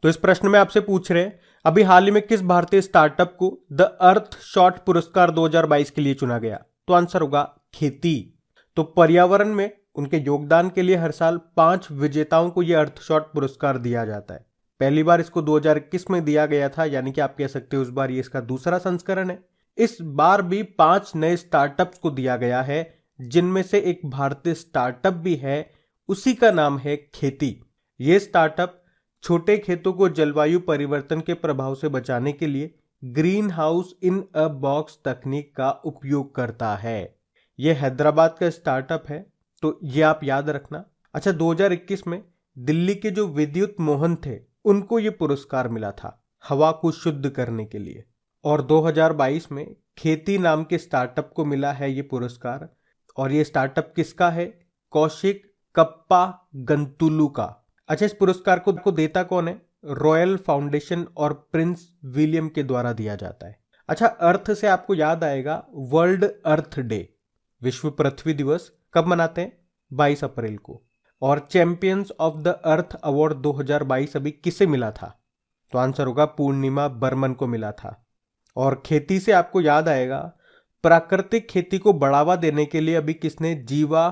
तो इस प्रश्न में आपसे पूछ रहे हैं अभी हाल ही में किस भारतीय स्टार्टअप को द अर्थ शॉट पुरस्कार 2022 के लिए चुना गया? तो आंसर होगा खेती। तो पर्यावरण में उनके योगदान के लिए हर साल 5 विजेताओं को यह अर्थ शॉट पुरस्कार दिया जाता है। पहली बार इसको 2021 में दिया गया था, यानी कि आप कह सकते हो इस बार ये इसका दूसरा संस्करण है। इस बार भी 5 नए स्टार्टअप्स को दिया गया है, जिनमें से एक भारतीय स्टार्टअप भी है, उसी का नाम है खेती। ये स्टार्टअप छोटे खेतों को जलवायु परिवर्तन के प्रभाव से बचाने के लिए green house in a box तकनीक का उपयोग करता है। यह हैदराबाद का स्टार्टअप है, तो ये आप याद रखना। अच्छा, 2021 में दिल्ली के जो विद्युत मोहन थे उनको ये पुरस्कार मिला था हवा को शुद्ध करने के लिए। और 2022 में खेती नाम के स्टार्टअप को मिला है ये पुरस्कार। और ये स्टार्टअप किसका है? कौशिक कप्पा गंतुलू का। अच्छा, इस पुरस्कार को देता कौन है? रॉयल फाउंडेशन और प्रिंस विलियम के द्वारा दिया जाता है। अच्छा, अर्थ से आपको याद आएगा वर्ल्ड अर्थ डे, विश्व पृथ्वी दिवस कब मनाते हैं? 22 अप्रैल को। और champions of the earth award 2022 अभी किसे मिला था? तो आंसर होगा पूर्णिमा बर्मन को मिला था। और खेती से आपको याद आएगा प्राकृतिक खेती को बढ़ावा देने के लिए अभी किसने जीवा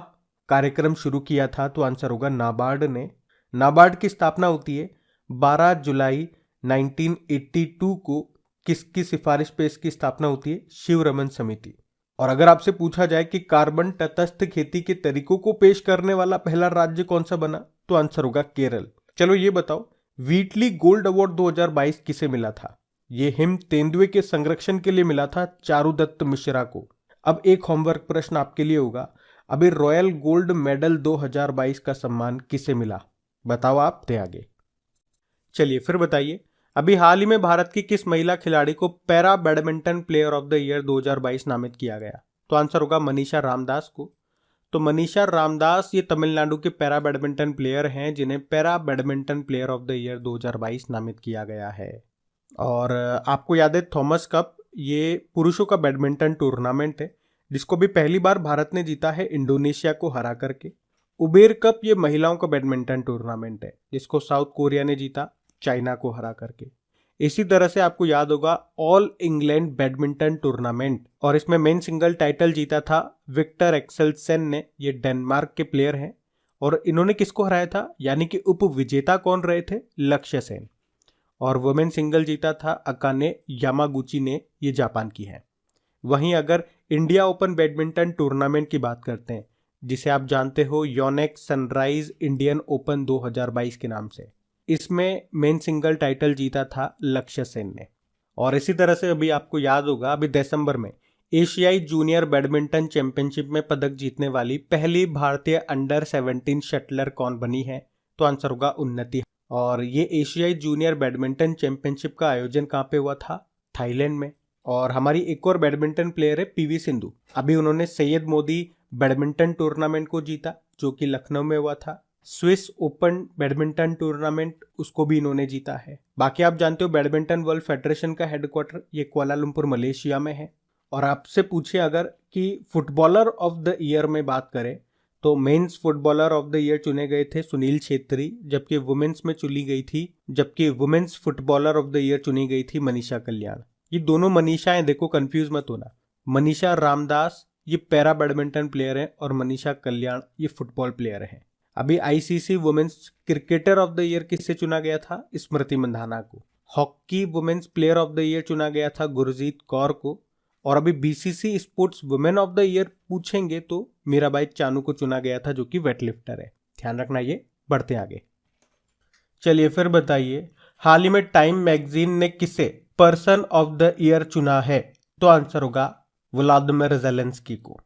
कार्यक्रम शुरू किया था? तो आंसर होगा नाबार्ड ने। नाबार्ड की स्थापना होती है 12 जुलाई 1982 को। किसकी सिफारिश पे इसकी स्थापना होती है? शिवरमन समिति। और अगर आपसे पूछा जाए कि कार्बन तटस्थ खेती के तरीकों को पेश करने वाला पहला राज्य कौन सा बना? तो आंसर होगा केरल। चलो ये बताओ, व्हीटली गोल्ड अवार्ड 2022 किसे मिला था? ये हिम तेंदुए के संरक्षण के लिए मिला था चारुदत्त मिश्रा को। अब एक होमवर्क प्रश्न आपके लिए होगा, अभी रॉयल गोल्ड मेडल 2022 का सम्मान किसे मिला? बताओ आप दे आगे। चलिए फिर बताइए, अभी हाल ही में भारत की किस महिला खिलाड़ी को para badminton player of the year 2022 नामित किया गया? तो आंसर होगा मनीषा रामदास को। तो मनीषा रामदास ये तमिलनाडु के पैरा बैडमिंटन प्लेयर हैं, जिन्हें para badminton player of the year 2022 नामित किया गया है। और आपको याद है थॉमस कप, ये पुरुषों का बैडमिंटन टूर्नामेंट है, जिसको भी पहली बार भारत ने जीता है इंडोनेशिया को हरा करके। उबेर कप ये महिलाओं का बैडमिंटन टूर्नामेंट है, जिसको साउथ कोरिया ने जीता चाइना को हरा करके। इसी तरह से आपको याद होगा ऑल इंग्लैंड बैडमिंटन टूर्नामेंट, और इसमें मेन सिंगल टाइटल जीता था विक्टर एक्सेलसेन ने। ये डेनमार्क के प्लेयर हैं और इन्होंने किसको हराया था, यानी कि उप विजेता कौन रहे थे? लक्ष्य सेन। और वुमेन सिंगल जीता था अकाने यामागुची ने, ये जापान की है। वहीं अगर इंडिया ओपन बैडमिंटन टूर्नामेंट की बात करते हैं, जिसे आप जानते हो योनेक सनराइज इंडियन ओपन 2022 के नाम से, इसमें मेन सिंगल टाइटल जीता था लक्ष्य सेन ने। और इसी तरह से अभी आपको याद होगा अभी दिसंबर में एशियाई जूनियर बैडमिंटन चैंपियनशिप में पदक जीतने वाली पहली भारतीय अंडर 17 शटलर कौन बनी है? तो आंसर होगा उन्नति। और ये एशियाई जूनियर बैडमिंटन चैंपियनशिप का आयोजन कहाँ पे हुआ था? थाईलैंड में। और हमारी एक और बैडमिंटन प्लेयर है पीवी सिंधु, अभी उन्होंने सैयद मोदी बैडमिंटन टूर्नामेंट को जीता, जो कि लखनऊ में हुआ था। स्विस ओपन बैडमिंटन टूर्नामेंट, उसको भी इन्होंने जीता है। बाकी आप जानते हो बैडमिंटन वर्ल्ड फेडरेशन का हेडक्वार्टर ये कुआलालंपुर मलेशिया में है। और आपसे पूछे अगर कि फुटबॉलर ऑफ द ईयर में बात करें, तो men's footballer of the year चुने गए थे सुनील छेत्री, जबकि वुमेन्स में women's footballer of the year चुनी गई थी मनीषा कल्याण। ये दोनों मनीषाएं, देखो कंफ्यूज मत होना, मनीषा रामदास ये पैरा बैडमिंटन प्लेयर है और मनीषा कल्याण ये फुटबॉल प्लेयर है। अभी ICC women's cricketer of the year किससे चुना गया था? स्मृति मंधाना को। Hockey women's player of the year चुना गया था गुरजीत कौर को। और अभी BCC sports women of the year पूछेंगे तो मीराबाई चानू को चुना गया था, जो कि वेटलिफ्टर है। ध्यान रखना ये। बढ़ते आगे। चलिए फिर बताइए, हाल ही में टाइम मैगजीन ने किसे पर्सन ऑफ द ईयर चुना है? तो आंसर होगा व्लादिमीर ज़ेलेंस्की को।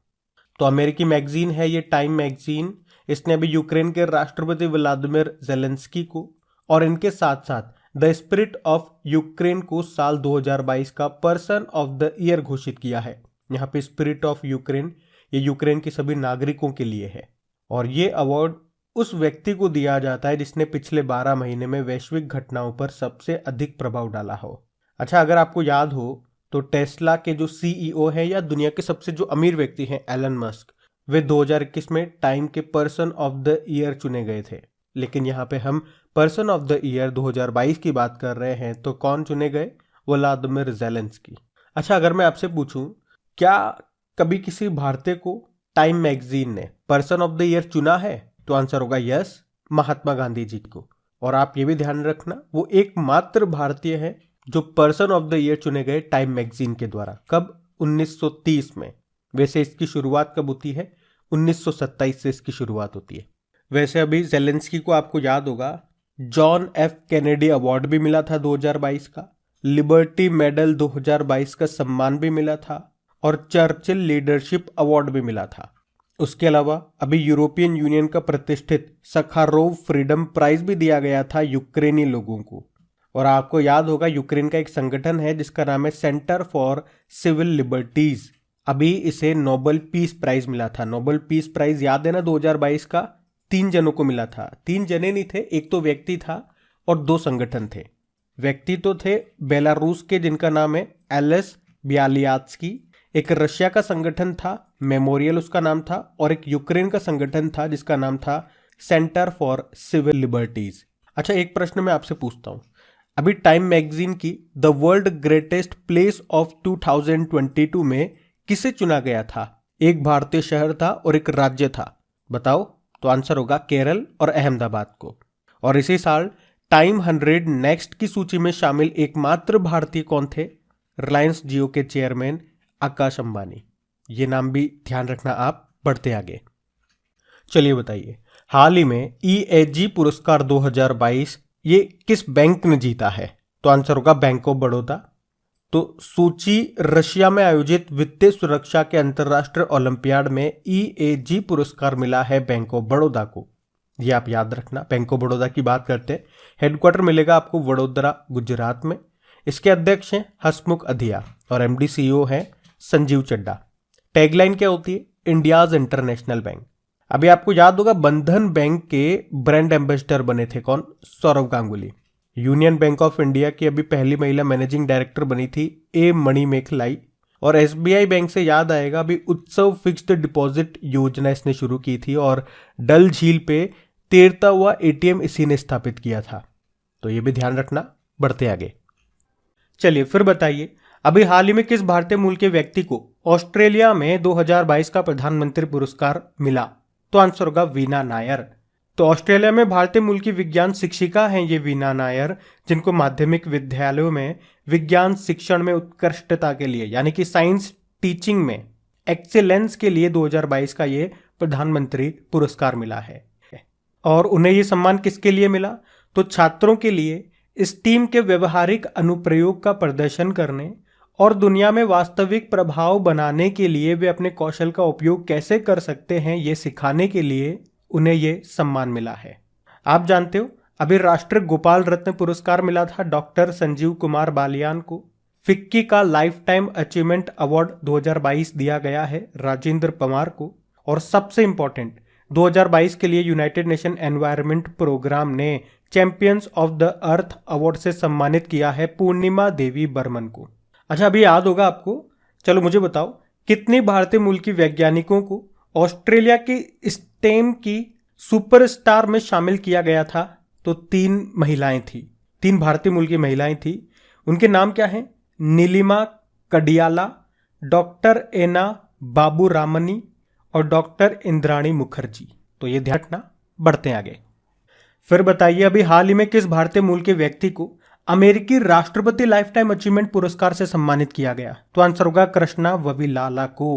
तो अमेरिकी मैगजीन है ये टाइम मैगजीन, इसने अभी यूक्रेन के राष्ट्रपति व्लादिमीर ज़ेलेंस्की को और इनके साथ साथ द स्पिरिट ऑफ यूक्रेन को साल 2022 का पर्सन ऑफ द ईयर घोषित किया है। यहाँ पे स्पिरिट ऑफ यूक्रेन ये यूक्रेन के सभी नागरिकों के लिए है। और ये अवार्ड उस व्यक्ति को दिया जाता है जिसने पिछले 12 महीने में वैश्विक घटनाओं पर सबसे अधिक प्रभाव डाला हो। अच्छा, अगर आपको याद हो तो टेस्ला के जो सीईओ हैं या दुनिया के सबसे जो अमीर व्यक्ति हैं एलन मस्क, वे 2021 में टाइम के पर्सन ऑफ द ईयर चुने गए थे। लेकिन यहाँ पे हम पर्सन ऑफ द ईयर 2022 की बात कर रहे हैं, तो कौन चुने गए? Vladimir Zelensky. अच्छा, अगर मैं आपसे पूछूं, क्या कभी किसी भारतीय को टाइम मैगजीन ने पर्सन ऑफ द ईयर चुना है? तो आंसर होगा यस, महात्मा गांधी जी को। और आप ये भी ध्यान रखना, वो एकमात्र भारतीय है जो पर्सन ऑफ द ईयर चुने गए टाइम मैगजीन के द्वारा। कब? 1930 में। वैसे इसकी शुरुआत कब होती है? 1927 से इसकी शुरुआत होती है। वैसे अभी ज़ेलेंस्की को आपको याद होगा जॉन एफ कैनेडी अवार्ड भी मिला था 2022 का, लिबर्टी मेडल 2022 का सम्मान भी मिला था और चर्चिल लीडरशिप अवार्ड भी मिला था। उसके अलावा अभी यूरोपियन यूनियन का प्रतिष्ठित सखारोव फ्रीडम प्राइज भी दिया गया था यूक्रेनी लोगों को। और आपको याद होगा यूक्रेन का एक संगठन है जिसका नाम है सेंटर फॉर सिविल लिबर्टीज, अभी इसे नोबेल पीस प्राइज मिला था। नोबेल पीस प्राइज याद है ना, 2022 का 3 जनों को मिला था। 3 जने नहीं थे, एक तो व्यक्ति था और 2 संगठन थे। व्यक्ति तो थे बेलारूस के जिनका नाम है एलेस ब्यालियात्स्की, एक रशिया का संगठन था मेमोरियल उसका नाम था, और एक यूक्रेन का संगठन था जिसका नाम था सेंटर फॉर सिविल लिबर्टीज। अच्छा, एक प्रश्न मैं आपसे पूछता हूं, अभी टाइम मैगजीन की the world greatest place of 2022 में किसे चुना गया था? एक भारतीय शहर था और एक राज्य था, बताओ। तो आंसर होगा केरल और अहमदाबाद को। और इसी साल टाइम 100 नेक्स्ट की सूची में शामिल एकमात्र भारतीय कौन थे? रिलायंस जियो के चेयरमैन आकाश अंबानी। ये नाम भी ध्यान रखना आप। बढ़ते आगे, चलिए बताइए, हाल ही में EAG पुरस्कार 2022 ये किस बैंक ने जीता है? तो आंसर होगा बैंक ऑफ बड़ौदा। तो सूची रशिया में आयोजित वित्तीय सुरक्षा के अंतर्राष्ट्रीय ओलंपियाड में EAG पुरस्कार मिला है बैंक ऑफ बड़ौदा को। ये आप याद रखना, बैंक ऑफ बड़ौदा की बात करते हैं। हेडक्वार्टर मिलेगा आपको वडोदरा, गुजरात में। इसके अध्यक्ष हैं हसमुख अधिया और MD CEO हैं संजीव चड्डा। टैगलाइन क्या होती है? India's international bank. अभी आपको याद होगा बंधन बैंक के ब्रांड एम्बेसडर बने थे कौन? Sourav Ganguly. Union Bank of India की अभी पहली महिला मैनेजिंग डायरेक्टर बनी थी A मणिमेखलाई। और SBI बैंक से याद आएगा, अभी उत्सव फिक्स्ड डिपॉजिट योजना इसने शुरू की थी और डल झील पे तैरता हुआ ATM इसी ने स्थापित किया था। तो ये भी ध्यान रखना। बढ़ते आगे, चलिए फिर बताइए, अभी हाल ही में किस भारतीय मूल के व्यक्ति को ऑस्ट्रेलिया में 2022 का प्रधानमंत्री पुरस्कार मिला? तो आंसर होगा वीना नायर। तो ऑस्ट्रेलिया में भारतीय मूल की विज्ञान शिक्षिका हैं ये वीना नायर, जिनको माध्यमिक विद्यालयों में विज्ञान शिक्षण में उत्कृष्टता के लिए यानी कि साइंस टीचिंग में एक्सीलेंस के लिए 2022 का ये प्रधानमंत्री पुरस्कार मिला है। और उन्हें ये सम्मान किसके लिए मिला? तो छात्रों के लिए स्टीम के व्यवहारिक अनुप्रयोग का प्रदर्शन करने और दुनिया में वास्तविक प्रभाव बनाने के लिए वे अपने कौशल का उपयोग कैसे कर सकते हैं ये सिखाने के लिए उन्हें ये सम्मान मिला है। आप जानते हो अभी राष्ट्रीय गोपाल रत्न पुरस्कार मिला था डॉक्टर संजीव कुमार बालियान को। फिक्की का लाइफ टाइम अचीवमेंट अवार्ड 2022 दिया गया है राजेंद्र पवार को। और सबसे इंपॉर्टेंट, 2022 के लिए यूनाइटेड नेशन एनवायरनमेंट प्रोग्राम ने champions of the earth award से सम्मानित किया है पूर्णिमा देवी बर्मन को। अच्छा, अभी याद होगा आपको। चलो मुझे बताओ, कितने भारतीय मूल की वैज्ञानिकों को ऑस्ट्रेलिया की स्टेम की सुपरस्टार में शामिल किया गया था? तो 3 महिलाएं थी, 3 भारतीय मूल की महिलाएं थी। उनके नाम क्या हैं? नीलिमा कडियाला, डॉक्टर एना बाबू रामनी और डॉक्टर इंद्राणी मुखर्जी। तो ये ध्यान रखना। बढ़ते हैं आगे, फिर बताइए, अभी हाल ही में किस भारतीय मूल के व्यक्ति को अमेरिकी राष्ट्रपति लाइफ टाइम अचीवमेंट पुरस्कार से सम्मानित किया गया? तो आंसर होगा कृष्णा वविलाला को।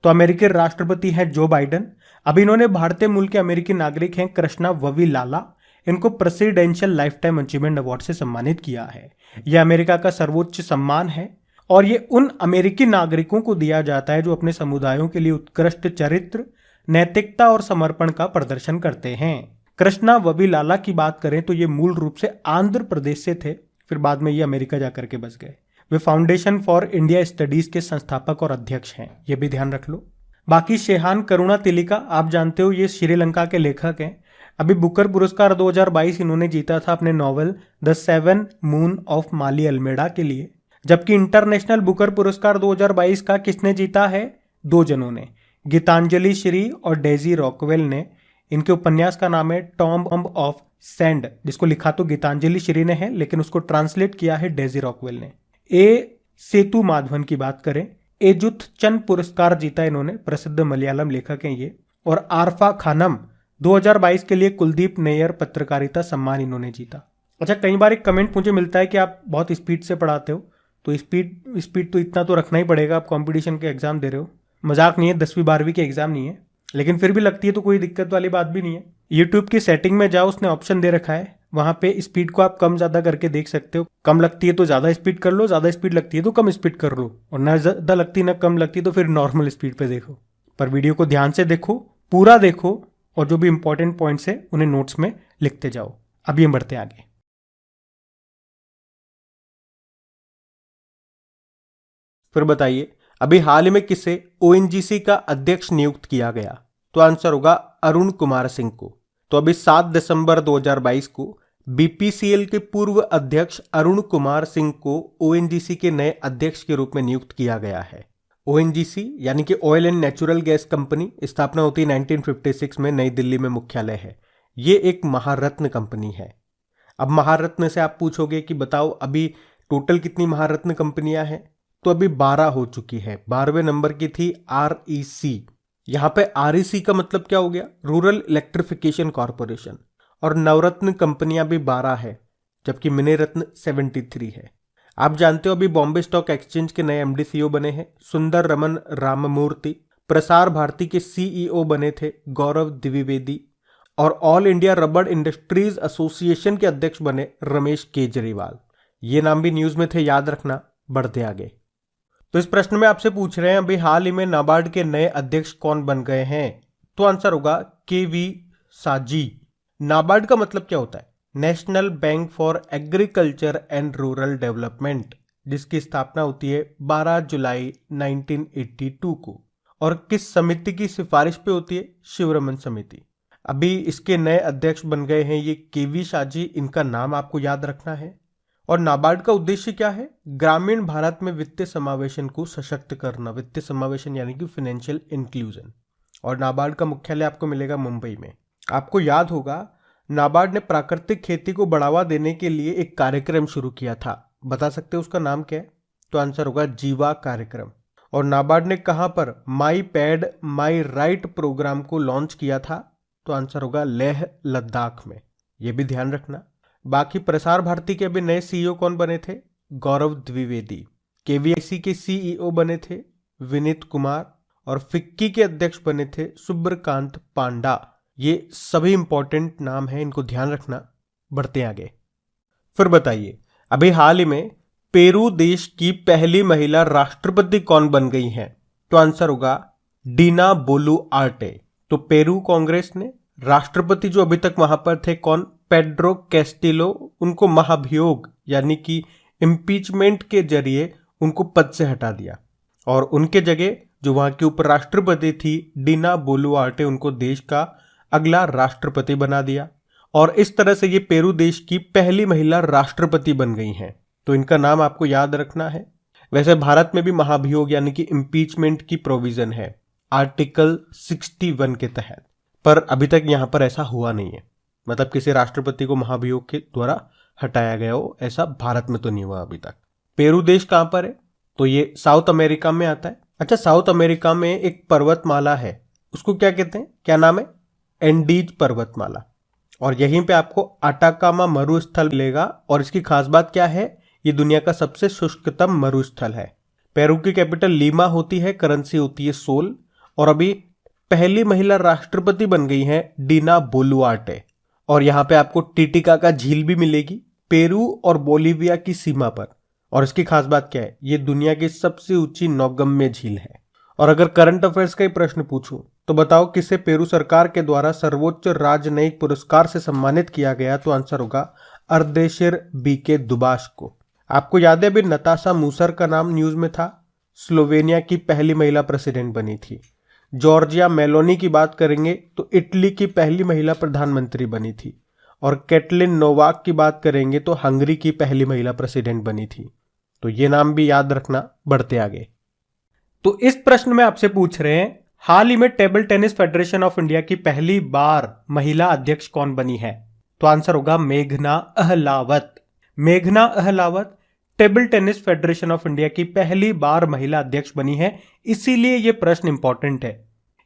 तो अमेरिकी राष्ट्रपति हैं जो बाइडन। अभी इन्होंने भारतीय मूल के अमेरिकी नागरिक हैं कृष्णा वविलाला, इनको presidential life time achievement award से सम्मानित किया है। यह अमेरिका का सर्वोच्च सम्मान है और ये उन अमेरिकी नागरिकों को दिया जाता है जो अपने समुदायों के लिए उत्कृष्ट चरित्र, नैतिकता और समर्पण का प्रदर्शन करते हैं। कृष्णा वविलाला की बात करें तो ये मूल रूप से आंध्र प्रदेश से थे, फिर बाद में ये अमेरिका जाकर के बस गए। वे फाउंडेशन फॉर इंडिया स्टडीज के संस्थापक और अध्यक्ष हैं, ये भी ध्यान रख लो। बाकी शेहान करुणा तिलिका, आप जानते हो ये श्रीलंका के लेखक हैं। अभी बुकर पुरस्कार 2022 इन्होंने जीता था अपने novel the 7 moon of Maali Almeida के लिए। जबकि इंटरनेशनल बुकर पुरस्कार 2022 का किसने जीता है? 2 जनों ने, गीतांजलि श्री और डेजी रॉकवेल ने इनके उपन्यास का नाम है टॉम्ब ऑफ सैंड, जिसको लिखा तो गीतांजलि श्री ने है लेकिन उसको ट्रांसलेट किया है डेजी रॉकवेल ने। ए सेतु माधवन की बात करें, एजुत चंद पुरस्कार जीता इन्होंने, प्रसिद्ध मलयालम लेखक हैं ये। और आरफा खानम 2022 के लिए कुलदीप नैयर पत्रकारिता सम्मान इन्होंने जीता। अच्छा, कई बार एक कमेंट मुझे मिलता है कि आप बहुत स्पीड से पढ़ाते हो, तो स्पीड तो इतना तो रखना ही पड़ेगा, आप कंपटीशन के एग्जाम दे रहे हो, मजाक नहीं है, 10वीं 12वीं के एग्जाम नहीं है, लेकिन फिर भी लगती है तो कोई दिक्कत वाली बात भी नहीं है। यूट्यूब की सेटिंग में जाओ, उसने ऑप्शन दे रखा है, वहां पे स्पीड को आप कम ज्यादा करके देख सकते हो। कम लगती है तो ज्यादा स्पीड कर लो, ज्यादा स्पीड लगती है तो कम स्पीड कर लो, और ना ज्यादा लगती ना कम लगती तो फिर नॉर्मल स्पीड पे देखो। पर वीडियो को ध्यान से देखो, पूरा देखो, और जो भी इंपॉर्टेंट पॉइंट्स है उन्हें नोट्स में लिखते जाओ। अभी हम बढ़ते आगे। फिर बताइए, अभी हाल ही में किसे ओएनजीसी का अध्यक्ष नियुक्त किया गया? तो आंसर होगा अरुण कुमार सिंह को। तो अभी 7 दिसंबर 2022 को बीपीसीएल के पूर्व अध्यक्ष अरुण कुमार सिंह को ओएनजीसी के नए अध्यक्ष के रूप में नियुक्त किया गया है। ओएनजीसी यानी कि oil and natural gas company, स्थापना होती है 1956 में, नई दिल्ली में मुख्यालय है। ये एक महारत्न कंपनी है। अब महारत्न से आप पूछोगे कि बताओ अभी टोटल कितनी महारत्न कंपनियां हैं? तो अभी 12 हो चुकी है। 12वें नंबर की थी आरईसी। यहां पे आरईसी का मतलब क्या हो गया? Rural electrification corporation. और नवरत्न कंपनियां भी 12 है, जबकि मिनीरत्न 73 है। आप जानते हो अभी बॉम्बे स्टॉक एक्सचेंज के नए एमडी सीईओ बने हैं सुंदर रमन राममूर्ति। प्रसार भारती के सीईओ बने थे गौरव द्विवेदी। और ऑल इंडिया रबड़ इंडस्ट्रीज एसोसिएशन के अध्यक्ष बने रमेश केजरीवाल। ये नाम भी न्यूज में थे, याद रखना। बढ़ते आगे। तो इस प्रश्न में आपसे पूछ रहे हैं अभी हाल ही में नाबार्ड के नए अध्यक्ष कौन बन गए हैं? तो आंसर होगा केवी साजी। नाबार्ड का मतलब क्या होता है? National bank for agriculture and rural development, जिसकी स्थापना होती है 12 जुलाई 1982 को। और किस समिति की सिफारिश पे होती है? शिवरमन समिति। अभी इसके नए अध्यक्ष बन गए हैं ये केवी साजी, इनका नाम आपको याद रखना है। और नाबार्ड का उद्देश्य क्या है? ग्रामीण भारत में वित्तीय समावेशन को सशक्त करना। वित्तीय समावेशन यानी कि फाइनेंशियल इंक्लूजन। और नाबार्ड का मुख्यालय आपको मिलेगा मुंबई में। आपको याद होगा नाबार्ड ने प्राकृतिक खेती को बढ़ावा देने के लिए एक कार्यक्रम शुरू किया था। बता सकते हो उसका नाम क्या है? तो आंसर होगा जीवा कार्यक्रम। और नाबार्ड ने कहां पर माई पैड माई राइट प्रोग्राम को लॉन्च किया था? तो आंसर होगा लेह लद्दाख में। यह भी ध्यान रखना। बाकी प्रसार भारती के अभी नए सीईओ कौन बने थे? गौरव द्विवेदी। केवीआईसी के सीईओ बने थे विनीत कुमार। और फिक्की के अध्यक्ष बने थे सुब्रकांत पांडा। ये सभी इंपॉर्टेंट नाम हैं, इनको ध्यान रखना। बढ़ते आगे। फिर बताइए, अभी हाल ही में पेरू देश की पहली महिला राष्ट्रपति कौन बन गई हैं? तो आंसर होगा डीना बोलुआर्टे। तो पेरू कांग्रेस ने राष्ट्रपति जो अभी तक वहां पर थे कौन? पेड्रो कैस्टिलो, उनको महाभियोग यानी कि इम्पीचमेंट के जरिए उनको पद से हटा दिया। और उनके जगह जो वहां की उपराष्ट्रपति थी डीना बोलुआर्टे, उनको देश का अगला राष्ट्रपति बना दिया। और इस तरह से ये पेरू देश की पहली महिला राष्ट्रपति बन गई हैं। तो इनका नाम आपको याद रखना है। वैसे भारत में भी महाभियोग यानी कि इम्पीचमेंट की प्रोविजन है आर्टिकल 61 के तहत, पर अभी तक यहां पर ऐसा हुआ नहीं है। मतलब किसी राष्ट्रपति को महाभियोग के द्वारा हटाया गया हो, ऐसा भारत में तो नहीं हुआ अभी तक। पेरू देश कहां पर है? तो ये साउथ अमेरिका में आता है। अच्छा, साउथ अमेरिका में एक पर्वतमाला है, उसको क्या कहते हैं? क्या नाम है? एंडीज पर्वतमाला। और यहीं पे आपको अटाकामा मरुस्थल मिलेगा। और इसकी खास बात क्या है? ये दुनिया का सबसे शुष्कतम मरुस्थल है। पेरू की कैपिटल लीमा होती है, करेंसी होती है सोल। और अभी पहली महिला राष्ट्रपति बन गई है डीना बोलुआर्टे। और यहां पे आपको टिटिका का झील भी मिलेगी, पेरू और बोलीविया की सीमा पर। और इसकी खास बात क्या है? ये दुनिया की सबसे ऊंची नौगम्य झील है। और अगर करंट अफेयर्स का ही प्रश्न पूछूं तो बताओ किसे पेरू सरकार के द्वारा सर्वोच्च राजनयिक पुरस्कार से सम्मानित किया गया? तो आंसर होगा अर्देशिर बीके दुबाश को। आपको याद है अभी नताशा मूसर का नाम न्यूज में था, स्लोवेनिया की पहली महिला प्रेसिडेंट बनी थी। जॉर्जिया मेलोनी की बात करेंगे तो इटली की पहली महिला प्रधानमंत्री बनी थी। और कैटलिन नोवाक की बात करेंगे तो हंगरी की पहली महिला प्रेसिडेंट बनी थी। तो ये नाम भी याद रखना। बढ़ते आगे। तो इस प्रश्न में आपसे पूछ रहे हैं हाल ही में table tennis federation of India की पहली बार महिला अध्यक्ष कौन बनी है? तो आंसर होगा मेघना अहलावत। मेघना Ahlawat table tennis federation of India की पहली बार महिला अध्यक्ष बनी है, इसीलिए यह प्रश्न इंपॉर्टेंट है।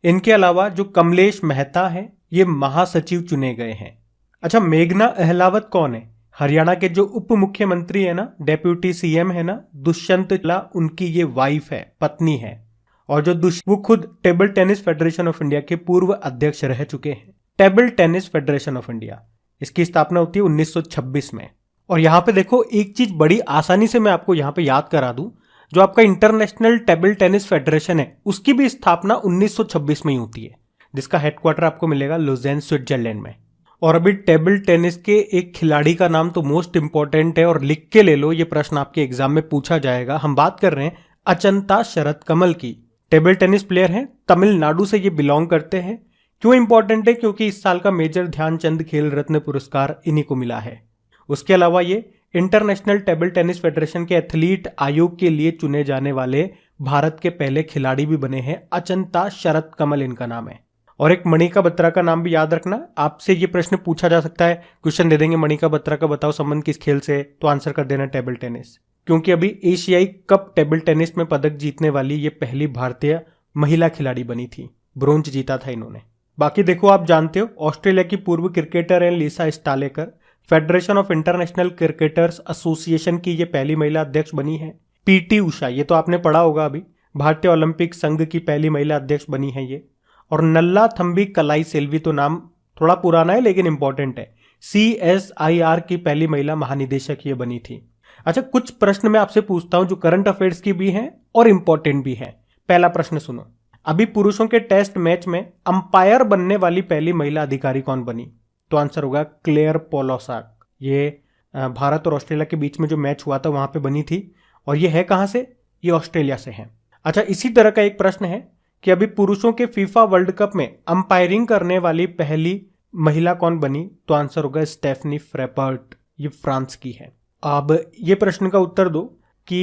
इनके अलावा जो कमलेश मेहता है ये महासचिव चुने गए हैं। अच्छा, मेघना अहलावत कौन है? हरियाणा के जो उप मुख्यमंत्री है ना, डेप्यूटी सीएम है ना, दुष्यंत चौटाला, उनकी ये वाइफ है, पत्नी है। और जो वो खुद table tennis federation of India के पूर्व अध्यक्ष रह चुके हैं। Table tennis federation of India, इसकी स्थापना होती है 1926 में। और यहां पे देखो एक चीज बड़ी आसानी से मैं आपको यहां पे याद करा दूं, जो आपका इंटरनेशनल टेबल टेनिस फेडरेशन है उसकी भी स्थापना 1926 में ही होती है, जिसका हेडक्वार्टर आपको मिलेगा लुज़ेन, स्विट्जरलैंड में। और अभी टेबल टेनिस के एक खिलाड़ी का नाम तो मोस्ट इंपॉर्टेंट है और लिख के ले लो, ये प्रश्न आपके एग्जाम में पूछा जाएगा। हम बात कर रहे हैं अचंता शरत कमल की। टेबल टेनिस प्लेयर हैं, तमिलनाडु से ये बिलोंग करते हैं। क्यों इंपॉर्टेंट है? क्योंकि इस साल का मेजर ध्यानचंद खेल रत्न पुरस्कार इन्हीं को मिला है। उसके अलावा ये इंटरनेशनल टेबल टेनिस फेडरेशन के एथलीट आयोग के लिए चुने जाने वाले भारत के पहले खिलाड़ी भी बने हैं। अचंता शरत कमल इनका नाम है। और एक मणिका बत्रा का नाम भी याद रखना, आपसे ये प्रश्न पूछा जा सकता है, क्वेश्चन दे देंगे मणिका बत्रा का बताओ संबंध किस खेल से, तो आंसर कर देना टेबल टेनिस। क्योंकि अभी एशियाई कप टेबल टेनिस में पदक जीतने वाली ये पहली भारतीय महिला खिलाड़ी बनी थी, ब्रोंज जीता था इन्होंने। बाकी देखो, आप जानते हो ऑस्ट्रेलिया की पूर्व क्रिकेटर है Lisa Sthalekar, Federation of International Cricketers Association की ये पहली महिला अध्यक्ष बनी है। पीटी उषा, ये तो आपने पढ़ा होगा अभी, भारतीय ओलंपिक संघ की पहली महिला अध्यक्ष बनी है ये। और नल्ला थंबी कलाई सेल्वी, तो नाम थोड़ा पुराना है लेकिन इंपॉर्टेंट है, CSIR की पहली महिला महानिदेशक ये बनी थी। अच्छा, कुछ प्रश्न मैं आपसे पूछता हूं जो करंट अफेयर्स की भी हैं और इंपॉर्टेंट भी हैं। पहला प्रश्न सुनो, अभी पुरुषों के टेस्ट मैच में अंपायर बनने वाली पहली महिला अधिकारी कौन बनी? तो आंसर होगा क्लेयर पोलोसाक। ये भारत और ऑस्ट्रेलिया के बीच में जो मैच हुआ था वहां पे बनी थी। और ये है कहां से? ये ऑस्ट्रेलिया से है। अच्छा, इसी तरह का एक प्रश्न है कि अभी पुरुषों के फीफा वर्ल्ड कप में अंपायरिंग करने वाली पहली महिला कौन बनी? तो आंसर होगा स्टेफनी फ्रेपर्ट, ये फ्रांस की है। अब ये प्रश्न का उत्तर दो कि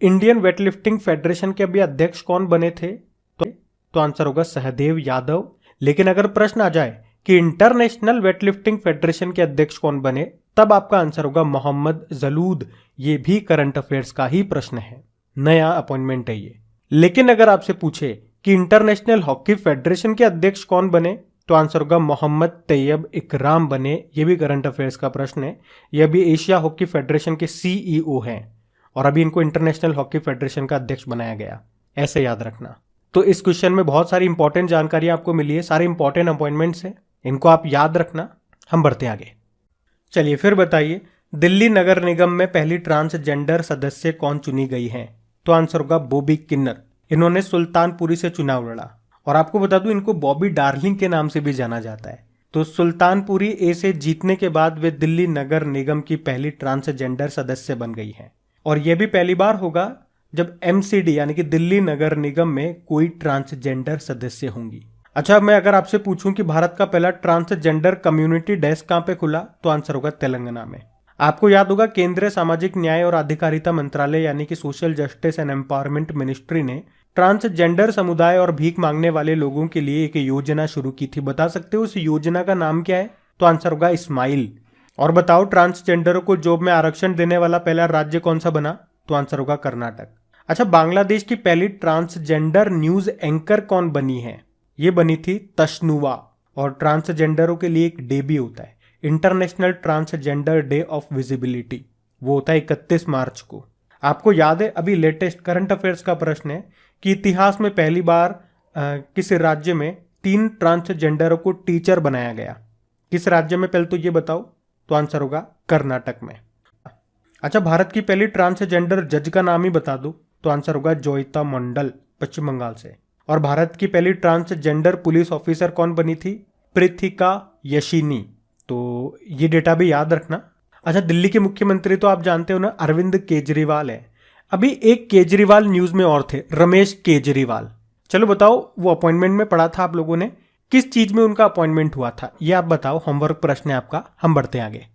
इंडियन वेटलिफ्टिंग फेडरेशन के अभी अध्यक्ष कौन बने थे? तो आंसर होगा सहदेव यादव। लेकिन अगर प्रश्न आ जाए कि इंटरनेशनल वेटलिफ्टिंग फेडरेशन के अध्यक्ष कौन बने, तब आपका आंसर होगा मोहम्मद जलूद। ये भी करंट अफेयर्स का ही प्रश्न है, नया अपॉइंटमेंट है ये। लेकिन अगर आपसे पूछे कि इंटरनेशनल हॉकी फेडरेशन के अध्यक्ष कौन बने, तो आंसर होगा मोहम्मद तैयब इकराम बने। ये भी करंट अफेयर्स का प्रश्न है। ये अभी एशिया हॉकी फेडरेशन के CEO हैं और अभी इनको इंटरनेशनल हॉकी फेडरेशन का अध्यक्ष बनाया गया, ऐसे याद रखना। तो इस क्वेश्चन में बहुत सारी इंपॉर्टेंट जानकारी आपको मिली है, सारे इंपॉर्टेंट अपॉइंटमेंट्स हैं, इनको आप याद रखना। हम बढ़ते आगे। चलिए फिर बताइए, दिल्ली नगर निगम में पहली ट्रांसजेंडर सदस्य कौन चुनी गई है? तो आंसर होगा बॉबी किन्नर। इन्होंने सुल्तानपुरी से चुनाव लड़ा और आपको बता दूं इनको बॉबी डार्लिंग के नाम से भी जाना जाता है। तो सुल्तानपुरी ए से जीतने के बाद वे दिल्ली नगर निगम की पहली ट्रांसजेंडर सदस्य बन गई हैं। और यह भी पहली बार होगा जब MCD यानी कि दिल्ली नगर निगम में कोई ट्रांसजेंडर सदस्य होंगी। अच्छा, मैं अगर आपसे पूछूं कि भारत का पहला ट्रांसजेंडर कम्युनिटी डेस्क कहां पे खुला, तो आंसर होगा तेलंगाना में। आपको याद होगा केंद्रीय सामाजिक न्याय और अधिकारिता मंत्रालय यानी कि social justice and empowerment ministry ने ट्रांसजेंडर समुदाय और भीख मांगने वाले लोगों के लिए एक योजना शुरू की थी। बता सकते हो उस योजना का नाम क्या है? तो आंसर होगा स्माइल। और बताओ ट्रांसजेंडरों को जॉब में आरक्षण देने वाला पहला राज्य कौन सा बना? तो आंसर होगा कर्नाटक। अच्छा, बांग्लादेश की पहली ट्रांसजेंडर न्यूज एंकर कौन बनी है? ये बनी थी तशनुवा। और ट्रांसजेंडरों के लिए एक डे भी होता है, international transgender day of visibility, वो होता है 31 मार्च को। आपको याद है, अभी लेटेस्ट करंट अफेयर्स का प्रश्न है कि इतिहास में पहली बार किस राज्य में 3 ट्रांसजेंडरों को टीचर बनाया गया? किस राज्य में, पहले तो ये बताओ। तो आंसर होगा कर्नाटक में। अच्छा, भारत की पहली ट्रांसजेंडर जज का नाम ही बता दो। तो आंसर होगा जोइता मंडल, पश्चिम बंगाल से। और भारत की पहली ट्रांसजेंडर पुलिस ऑफिसर कौन बनी थी? पृथिका यशिनी। तो ये डेटा भी याद रखना। अच्छा, दिल्ली के मुख्यमंत्री तो आप जानते हो ना, अरविंद केजरीवाल है। अभी एक केजरीवाल न्यूज में और थे, रमेश केजरीवाल। चलो बताओ, वो अपॉइंटमेंट में पढ़ा था आप लोगों ने, किस चीज में उनका अपॉइंटमेंट हुआ था, ये आप बताओ। होमवर्क प्रश्न है आपका। हम बढ़ते हैं आगे।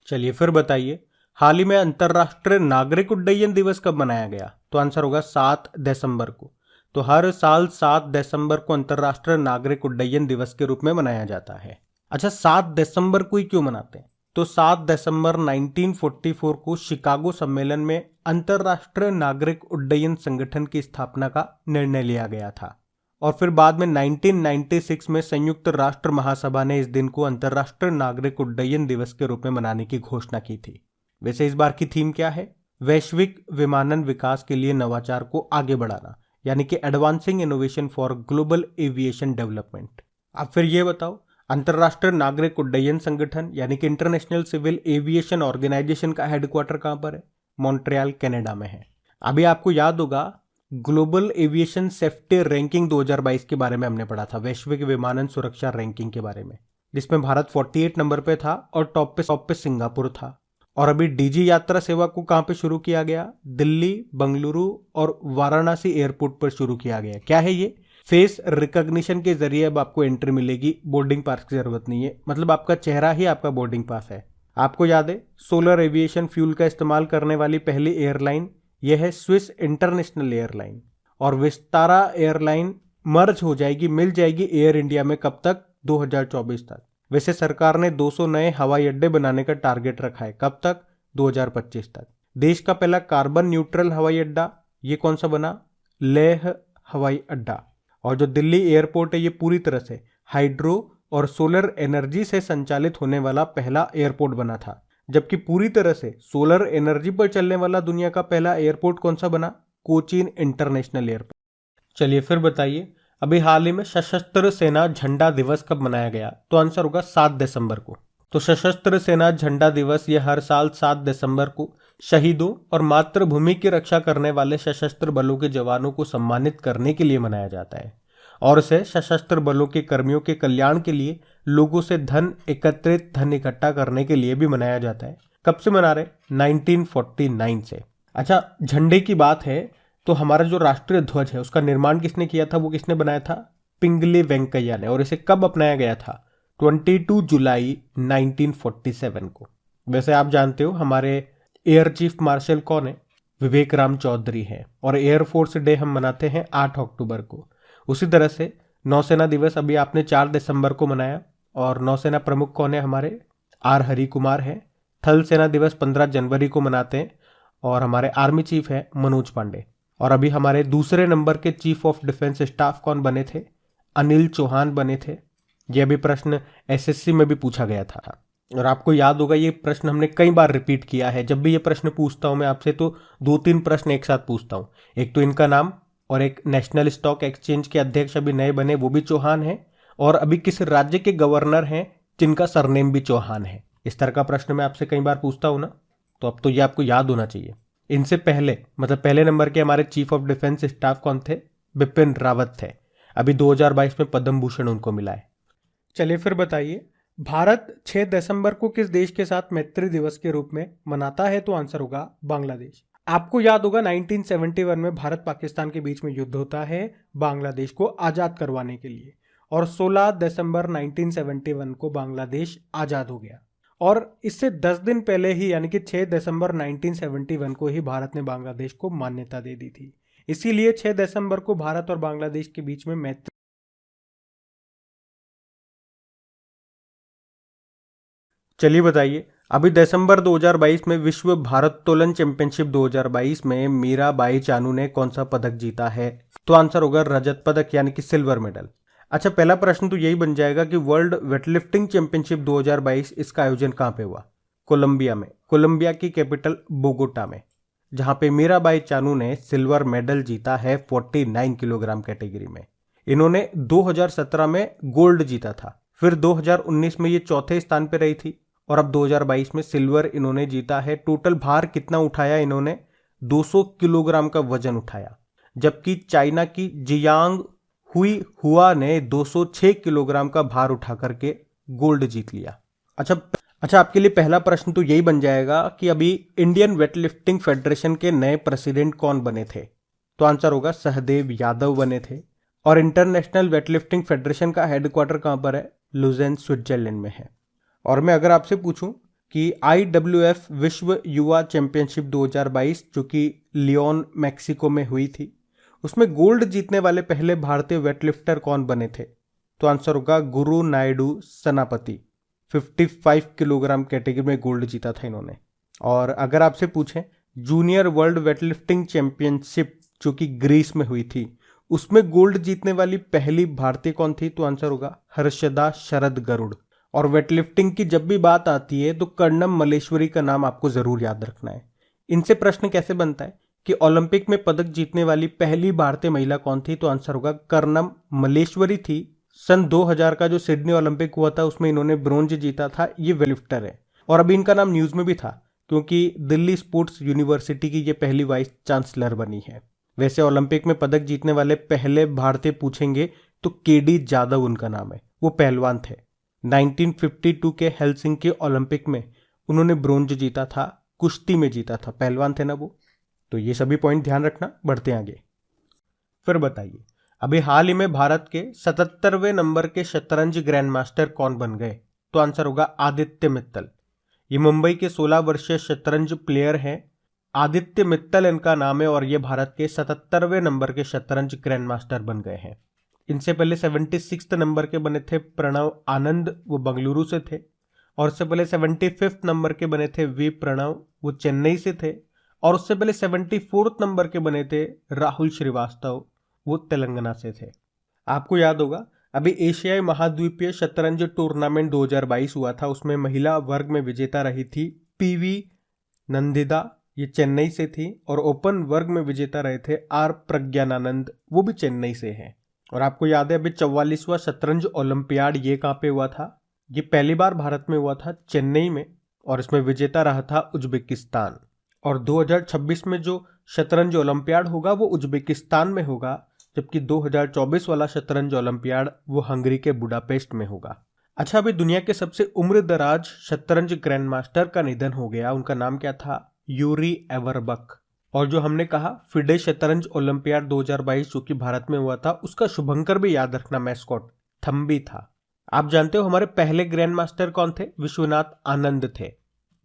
चलिए फिर बताइए, हाल ही में अंतर्राष्ट्रीय नागरिक उड्डयन दिवस कब मनाया गया? तो आंसर होगा 7 दिसंबर को। तो हर साल 7 दिसंबर को अंतर्राष्ट्रीय नागरिक उड्डयन दिवस के रूप में मनाया जाता है। अच्छा, 7 दिसंबर को ही क्यों मनाते हैं? तो 7 दिसंबर 1944 को शिकागो सम्मेलन में अंतर्राष्ट्रीय नागरिक उड्डयन संगठन की स्थापना का निर्णय लिया गया था और फिर बाद में 1996 में संयुक्त राष्ट्र महासभा ने इस दिन को अंतर्राष्ट्रीय नागरिक उड्डयन दिवस के रूप में मनाने की घोषणा की थी। वैसे इस बार की थीम क्या है? वैश्विक विमानन विकास के लिए नवाचार को आगे बढ़ाना, यानी कि advancing innovation for global aviation development. अब फिर ये बताओ, अंतर्राष्ट्रीय नागरिक उड्डयन संगठन यानी कि इंटरनेशनल सिविल एविएशन ऑर्गेनाइजेशन का हेडक्वार्टर कहां पर है? मॉन्ट्रियल, कनाडा में है। अभी आपको याद होगा ग्लोबल एविएशन सेफ्टी रैंकिंग 2022 के बारे में हमने पढ़ा था, वैश्विक विमानन सुरक्षा रैंकिंग के बारे में, जिसमें भारत 48 नंबर पे था और टॉप पे सिंगापुर था। और अभी डीजी यात्रा सेवा को कहां पे शुरू किया गया? दिल्ली, बंगलुरु और वाराणसी एयरपोर्ट पर शुरू किया गया। क्या है ये? फेस रिकॉग्निशन के जरिए अब आपको एंट्री मिलेगी, बोर्डिंग पास की जरूरत नहीं है, मतलब आपका चेहरा ही आपका बोर्डिंग पास है। आपको याद है सोलर एविएशन फ्यूल का इस्तेमाल करने वाली पहली एयरलाइन यह है स्विस इंटरनेशनल एयरलाइन, और विस्तारा एयरलाइन मर्ज हो जाएगी, मिल जाएगी एयर इंडिया में। कब तक? 2024 तक। वैसे सरकार ने 200 नए हवाई अड्डे बनाने का टारगेट रखा है। कब तक? 2025 तक। देश का पहला कार्बन न्यूट्रल हवाई अड्डा ये कौन सा बना? लेह हवाई अड्डा। और जो दिल्ली एयरपोर्ट है ये पूरी तरह से हाइड्रो और सोलर एनर्जी से संचालित होने वाला पहला एयरपोर्ट बना था, जबकि पूरी तरह से सोलर एनर्जी पर चलने वाला दुनिया का पहला एयरपोर्ट कौन सा बना? Cochin international airport. चलिए फिर बताइए, अभी हाल ही में सशस्त्र सेना झंडा दिवस कब मनाया गया? तो आंसर होगा 7 दिसंबर को। तो सशस्त्र सेना झंडा दिवस ये हर साल 7 दिसंबर को शहीदों और मातृभूमि की रक्षा करने वाले सशस्त्र बलों के जवानों को सम्मानित करने के लिए मनाया जाता है और इसे सशस्त्र बलों के कर्मियों के कल्याण के लिए लोगों से धन इकट्ठा करने के लिए भी मनाया जाता है। कब से मना रहे? 1949 से। अच्छा, झंडे की बात है तो हमारा जो राष्ट्रीय ध्वज है उसका निर्माण किसने किया था? वो किसने बनाया था? पिंगले वेंकैया ने। और इसे कब अपनाया गया था? 22 जुलाई 1947 को। वैसे आप जानते हो हमारे एयर चीफ मार्शल कौन है? विवेक राम चौधरी हैं। और एयरफोर्स डे हम मनाते हैं 8 अक्टूबर को। उसी तरह से नौसेना दिवस अभी आपने 4 दिसंबर को मनाया और नौसेना प्रमुख कौन है? हमारे आर हरि कुमार है। थल सेना दिवस 15 जनवरी को मनाते हैं और हमारे आर्मी चीफ है मनोज पांडे। और अभी हमारे दूसरे नंबर के चीफ ऑफ डिफेंस स्टाफ कौन बने थे? अनिल चौहान बने थे। यह भी प्रश्न एसएससी में भी पूछा गया था और आपको याद होगा ये प्रश्न हमने कई बार रिपीट किया है। जब भी ये प्रश्न पूछता हूं मैं आपसे तो 2-3 प्रश्न एक साथ पूछता हूं। एक तो इनका नाम, और एक नेशनल स्टॉक एक्सचेंज के अध्यक्ष अभी नए बने वो भी चौहान है, और अभी किस राज्य के गवर्नर हैं जिनका सरनेम भी चौहान है। इस तरह का प्रश्न मैं आपसे कई बार पूछता हूं ना, तो अब तो ये आपको याद होना चाहिए। इनसे पहले मतलब पहले नंबर के हमारे चीफ ऑफ डिफेंस स्टाफ कौन थे? बिपिन रावत थे। अभी 2022 में पद्म भूषण उनको मिला है। चलिए फिर बताइए, भारत 6 दिसंबर को किस देश के साथ मैत्री दिवस के रूप में मनाता है? तो आंसर होगा बांग्लादेश। आपको याद होगा 1971 में भारत पाकिस्तान के बीच में युद्ध होता है बांग्लादेश को आजाद करवाने के लिए, और 16 दिसंबर 1971 को बांग्लादेश आजाद हो गया। और इससे 10 दिन पहले ही यानी कि 6 दिसंबर 1971 को ही भारत ने बांग्लादेश को मान्यता दे दी थी। इसीलिए 6 दिसंबर को भारत और बांग्लादेश के बीच में मैत्री। चलिए बताइए, अभी दिसंबर 2022 में विश्व भारोत्तोलन चैंपियनशिप 2022 में मीराबाई चानू ने कौन सा पदक जीता है? तो आंसर होगा रजत पदक यानी कि सिल्वर मेडल। अच्छा, पहला प्रश्न तो यही बन जाएगा कि वर्ल्ड वेटलिफ्टिंग चैंपियनशिप 2022 इसका आयोजन कहाँ पे हुआ? कोलंबिया में, कोलंबिया की कैपिटल बोगोटा में, जहां पे मीराबाई चानू ने सिल्वर मेडल जीता है 49 किलोग्राम कैटेगरी में। इन्होंने 2017 में गोल्ड जीता था, फिर 2019 में ये चौथे स्थान पे रही थी और अब 2022 में सिल्वर इन्होंने जीता है। टोटल भार कितना उठाया इन्होंने? 200 किलोग्राम का वजन उठाया, जबकि चाइना की जियांग हुआ ने 206 किलोग्राम का भार उठा करके गोल्ड जीत लिया। अच्छा, आपके लिए पहला प्रश्न तो यही बन जाएगा कि अभी इंडियन वेटलिफ्टिंग फेडरेशन के नए प्रेसिडेंट कौन बने थे? तो आंसर होगा सहदेव यादव बने थे। और इंटरनेशनल वेटलिफ्टिंग फेडरेशन का हेडक्वार्टर कहां पर है? लुजेन, स्विट्जरलैंड में है। और मैं अगर आपसे पूछूं कि IWF विश्व युवा चैंपियनशिप 2022 जो कि लियोन मैक्सिको में हुई थी, उसमें गोल्ड जीतने वाले पहले भारतीय वेटलिफ्टर कौन बने थे? तो आंसर होगा गुरु नायडू सेनापति। 55 किलोग्राम कैटेगरी में गोल्ड जीता था इन्होंने। और अगर आपसे पूछें जूनियर वर्ल्ड वेटलिफ्टिंग चैंपियनशिप जो कि ग्रीस में हुई थी, उसमें गोल्ड जीतने वाली पहली भारतीय कौन थी? तो आंसर होगा हर्षदा शरद गरुड़। और वेटलिफ्टिंग की जब भी बात आती है तो कर्णम मल्लेश्वरी का नाम आपको जरूर याद रखना है। इनसे प्रश्न कैसे बनता है कि ओलंपिक में पदक जीतने वाली पहली भारतीय महिला कौन थी? तो आंसर होगा कर्णम मल्लेश्वरी थी। सन 2000 का जो सिडनी ओलंपिक हुआ था उसमें इन्होंने ब्रोंज जीता था। ये वेटलिफ्टर है और अभी इनका नाम न्यूज में भी था क्योंकि दिल्ली स्पोर्ट्स यूनिवर्सिटी की ये पहली वाइस चांसलर बनी है। वैसे ओलंपिक में पदक जीतने वाले पहले भारतीय पूछेंगे तो केडी जाधव उनका नाम है, वो पहलवान थे। 1952 के हेलसिंकी ओलंपिक में उन्होंने ब्रोंज जीता था, कुश्ती में जीता था, पहलवान थे ना वो। तो ये सभी पॉइंट ध्यान रखना। बढ़ते हैं आगे। फिर बताइए अभी हाल ही में भारत के 77वें नंबर के शतरंज ग्रैंड मास्टर कौन बन गए? तो आंसर होगा आदित्य मित्तल। ये मुंबई के 16 वर्षीय शतरंज प्लेयर हैं। आदित्य मित्तल इनका नाम है और ये भारत के 77वें नंबर के शतरंज ग्रैंड मास्टर बन गए हैं। इनसे पहले 76 नंबर के बने थे प्रणव आनंद, वो बंगलुरु से थे। और उससे पहले 75 नंबर के बने थे वी प्रणव, वो चेन्नई से थे। और उससे पहले 74 नंबर के बने थे राहुल श्रीवास्तव, वो तेलंगाना से थे। आपको याद होगा अभी एशियाई महाद्वीपीय शतरंज टूर्नामेंट 2022 हुआ था, उसमें महिला वर्ग में विजेता रही थी पीवी नंदिदा, ये चेन्नई से थी। और ओपन वर्ग में विजेता रहे थे आर प्रज्ञानानंद, वो भी चेन्नई से हैं। और आपको याद है अभी 44वां शतरंज ओलंपियाड ये कहाँ पे हुआ था? ये पहली बार भारत में हुआ था, चेन्नई में, और इसमें विजेता रहा था उज्बेकिस्तान। और 2026 में जो शतरंज ओलंपियाड होगा वो उज्बेकिस्तान में होगा, जबकि 2024 वाला शतरंज ओलंपियाड वो हंगरी के बुडापेस्ट में होगा। अच्छा, अभी दुनिया के सबसे उम्रदराज शतरंज ग्रैंड मास्टर का निधन हो गया। उनका नाम क्या था? यूरी एवरबक। और जो हमने कहा फिडे शतरंज ओलंपियाड 2022 जो कि भारत में हुआ था, उसका शुभंकर भी याद रखना, मैस्कॉट थम्बी था। आप जानते हो हमारे पहले ग्रैंड मास्टर कौन थे? विश्वनाथ आनंद थे,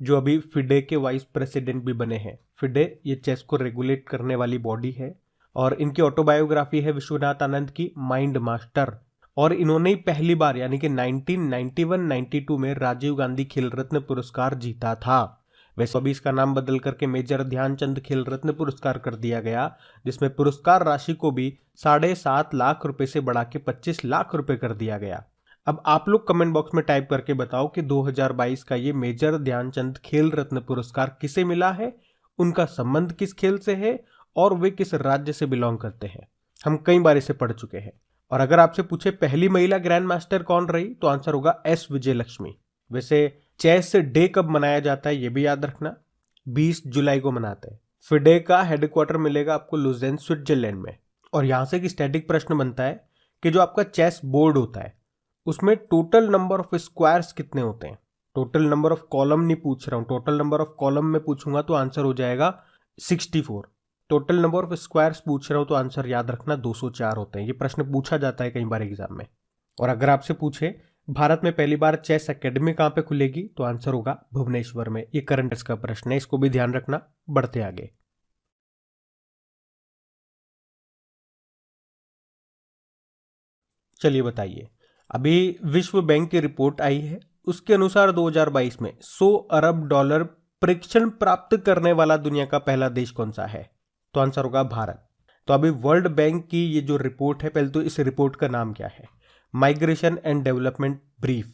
जो अभी फिडे के वाइस प्रेसिडेंट भी बने हैं। फिडे ये चेस को रेगुलेट करने वाली बॉडी है और इनकी ऑटोबायोग्राफी है विश्वनाथ आनंद की माइंड मास्टर। और इन्होंने ही पहली बार यानी कि 1991-92 में राजीव गांधी खेल रत्न पुरस्कार जीता था। वैसे अभी इसका नाम बदल करके मेजर ध्यानचंद खेल रत्न पुरस्कार कर दिया गया, जिसमें पुरस्कार राशि को भी 7.5 लाख रुपए से बढ़ा के 25 लाख रुपए कर दिया गया। अब आप लोग कमेंट बॉक्स में टाइप करके बताओ कि 2022 का ये मेजर ध्यानचंद खेल रत्न पुरस्कार किसे मिला है, उनका संबंध किस खेल से है और वे किस राज्य से बिलोंग करते हैं। हम कई बार इसे पढ़ चुके हैं। और अगर आपसे पूछे पहली महिला ग्रैंड मास्टर कौन रही, तो आंसर होगा एस विजयलक्ष्मी। वैसे चेस डे कब मनाया जाता है ये भी याद रखना, 20 जुलाई को मनाते हैं। फिडे का हेडक्वार्टर मिलेगा आपको लुजेन स्विट्जरलैंड में। और यहां से एक स्टैटिक प्रश्न बनता है कि जो आपका चेस बोर्ड होता है उसमें टोटल नंबर ऑफ स्क्वायर्स कितने होते हैं? टोटल नंबर ऑफ कॉलम नहीं पूछ रहा हूं, टोटल नंबर ऑफ कॉलम में पूछूंगा तो आंसर हो जाएगा 64। टोटल नंबर ऑफ स्क्वायर्स पूछ रहा हूं तो आंसर याद रखना 204 होते हैं। ये प्रश्न पूछा जाता है कई बार एग्जाम में। और अगर आपसे पूछे भारत में पहली बार चेस एकेडमी कहां पे खुलेगी, तो आंसर होगा भुवनेश्वर में। ये करंट का प्रश्न है, इसको भी ध्यान रखना। बढ़ते आगे। चलिए बताइए, अभी विश्व बैंक की रिपोर्ट आई है, उसके अनुसार 2022 में 100 अरब डॉलर प्रेक्षण प्राप्त करने वाला दुनिया का पहला देश कौन सा है? तो आंसर होगा भारत। तो अभी वर्ल्ड बैंक की ये जो रिपोर्ट है, पहले तो इस रिपोर्ट का नाम क्या है? Migration and development brief.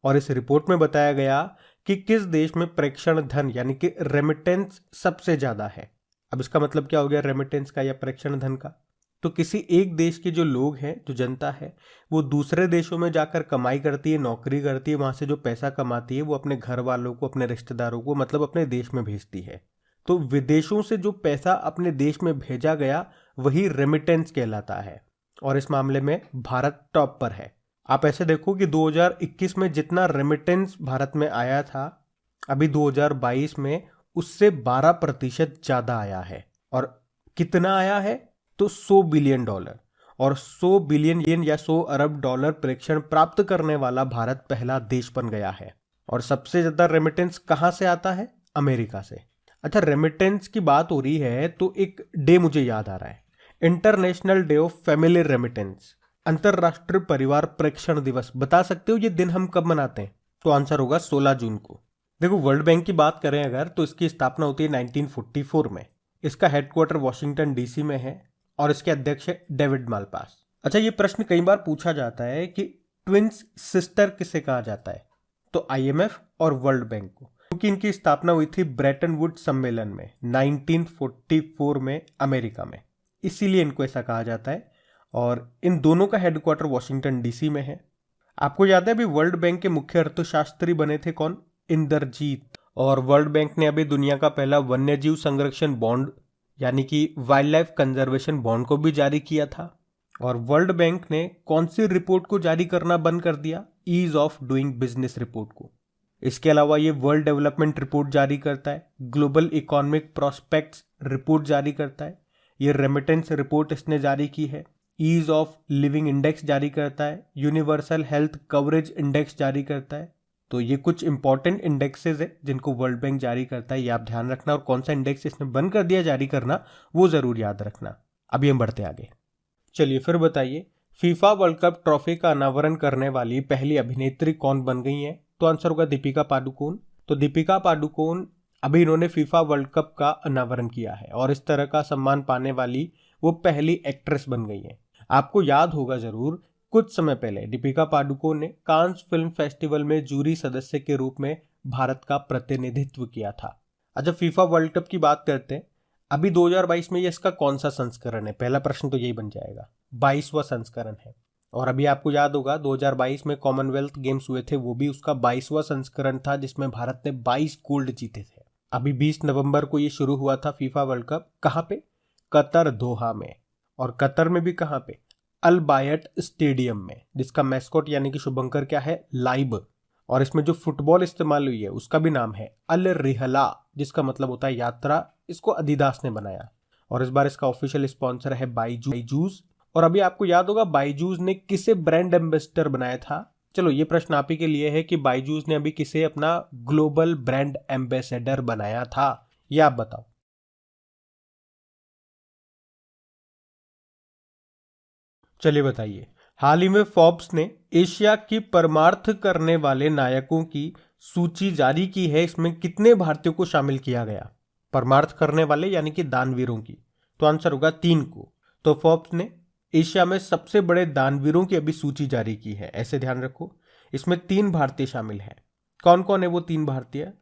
और इस रिपोर्ट में बताया गया कि किस देश में प्रेक्षण धन यानी कि रेमिटेंस सबसे ज्यादा है। अब इसका मतलब क्या हो गया रेमिटेंस का या प्रेक्षण धन का? तो किसी एक देश के जो लोग हैं, जो जनता है, वो दूसरे देशों में जाकर कमाई करती है, नौकरी करती है, वहां से जो पैसा कमाती है वो अपने घर वालों को, अपने रिश्तेदारों को, मतलब अपने देश में भेजती है। तो विदेशों से जो पैसा अपने देश में भेजा गया वही रेमिटेंस कहलाता है। और इस मामले में भारत टॉप पर है। आप ऐसे देखो कि 2021 में जितना रेमिटेंस भारत में आया था, अभी 2022 में उससे 12% ज्यादा आया है। और कितना आया है? तो 100 बिलियन डॉलर। और 100 बिलियन या 100 अरब डॉलर प्रेक्षण प्राप्त करने वाला भारत पहला देश बन गया है। और सबसे ज्यादा रेमिटेंस कहाँ से आता है? अमेरिका से। अच्छा, रेमिटेंस की बात हो रही है तो एक डे मुझे याद आ रहा है, international day of family remittance, अंतरराष्ट्रीय परिवार प्रेषण दिवस। बता सकते हो ये दिन हम कब मनाते हैं? तो आंसर होगा 16 जून को। देखो, वर्ल्ड बैंक की बात करें अगर तो इसकी स्थापना होती है 1944 में। इसका हेडक्वार्टर वॉशिंगटन डीसी में है और इसके अध्यक्ष है डेविड मालपास। अच्छा, ये प्रश्न कई बार पूछा जाता है कि ट्विंस सिस्टर किसे कहा जाता है? तो आईएमएफ और वर्ल्ड बैंक को, क्योंकि इनकी स्थापना हुई थी ब्रेटन वुड्स सम्मेलन में 1944 में अमेरिका में, इसीलिए इनको ऐसा कहा जाता है। और इन दोनों का हेडक्वार्टर वॉशिंगटन डीसी में है। आपको याद है अभी वर्ल्ड बैंक के मुख्य अर्थशास्त्री बने थे कौन? इंदरजीत। और वर्ल्ड बैंक ने अभी दुनिया का पहला वन्यजीव संरक्षण बॉन्ड यानी कि वाइल्ड लाइफ कंजर्वेशन बॉन्ड को भी जारी किया था। और वर्ल्ड बैंक ने कौन सी रिपोर्ट को जारी करना बंद कर दिया? Ease of doing business report को। इसके अलावा ये वर्ल्ड डेवलपमेंट रिपोर्ट जारी करता है, ग्लोबल इकोनॉमिक प्रोस्पेक्ट्स रिपोर्ट जारी करता है, ये रेमिटेंस रिपोर्ट इसने जारी की है, ईज ऑफ लिविंग इंडेक्स जारी करता है, यूनिवर्सल हेल्थ कवरेज इंडेक्स जारी करता है। तो ये कुछ इंपॉर्टेंट इंडेक्सेस है जिनको वर्ल्ड बैंक जारी करता है, ये आप ध्यान रखना। और कौन सा इंडेक्स इसने बंद कर दिया जारी करना वो जरूर याद रखना। अभी हम बढ़ते आगे। चलिए फिर बताइए, फीफा वर्ल्ड कप ट्रॉफी का अनावरण करने वाली पहली अभिनेत्री कौन बन गई है? तो आंसर होगा दीपिका पादुकोण। तो दीपिका पादुकोण अभी इन्होंने फीफा वर्ल्ड कप का अनावरण किया है और इस तरह का सम्मान पाने वाली वो पहली एक्ट्रेस बन गई है। आपको याद होगा जरूर, कुछ समय पहले दीपिका पादुकोण ने कांस फिल्म फेस्टिवल में जूरी सदस्य के रूप में भारत का प्रतिनिधित्व किया था। अच्छा, फीफा वर्ल्ड कप की बात करते हैं। अभी 2022 में ये इसका कौन सा संस्करण है? पहला प्रश्न तो यही बन जाएगा। 22वां संस्करण है। और अभी आपको याद होगा 2022 में कॉमनवेल्थ गेम्स हुए थे, वो भी उसका 22वां संस्करण था जिसमें भारत ने 22 गोल्ड जीते थे। अभी 20 नवंबर को ये शुरू हुआ था फीफा वर्ल्ड कप। कहाँ पे? कतर, दोहा में। और कतर में भी कहाँ पे? अल बायट स्टेडियम में, जिसका मैस्कॉट यानी कि शुभंकर क्या है? लाइब। और इसमें जो फुटबॉल इस्तेमाल हुई है उसका भी नाम है अल रिहला, जिसका मतलब होता है यात्रा। इसको अदिदास ने बनाया और इस बार इसका ऑफिशियल स्पॉन्सर है बाईजूस। और अभी आपको याद होगा बाईजूस ने किसे ब्रांड एम्बेसडर बनाया था? चलो ये प्रश्न आप ही के लिए है कि बाईजूस ने अभी किसे अपना ग्लोबल ब्रांड एम्बेसडर बनाया था, ये आप बताओ। चलिए बताइए, हाल ही में फोर्ब्स ने एशिया की परमार्थ करने वाले नायकों की सूची जारी की है। इसमें कितने भारतीयों को शामिल किया गया? परमार्थ करने वाले यानी कि दानवीरों की। तो आंसर होगा 3 को। तो फोर्ब्स ने एशिया में सबसे बड़े दानवीरों की अभी सूची जारी की है, ऐसे ध्यान रखो। इसमें 3 भारतीय शामिल हैं। कौन कौन है वो 3 भारतीय?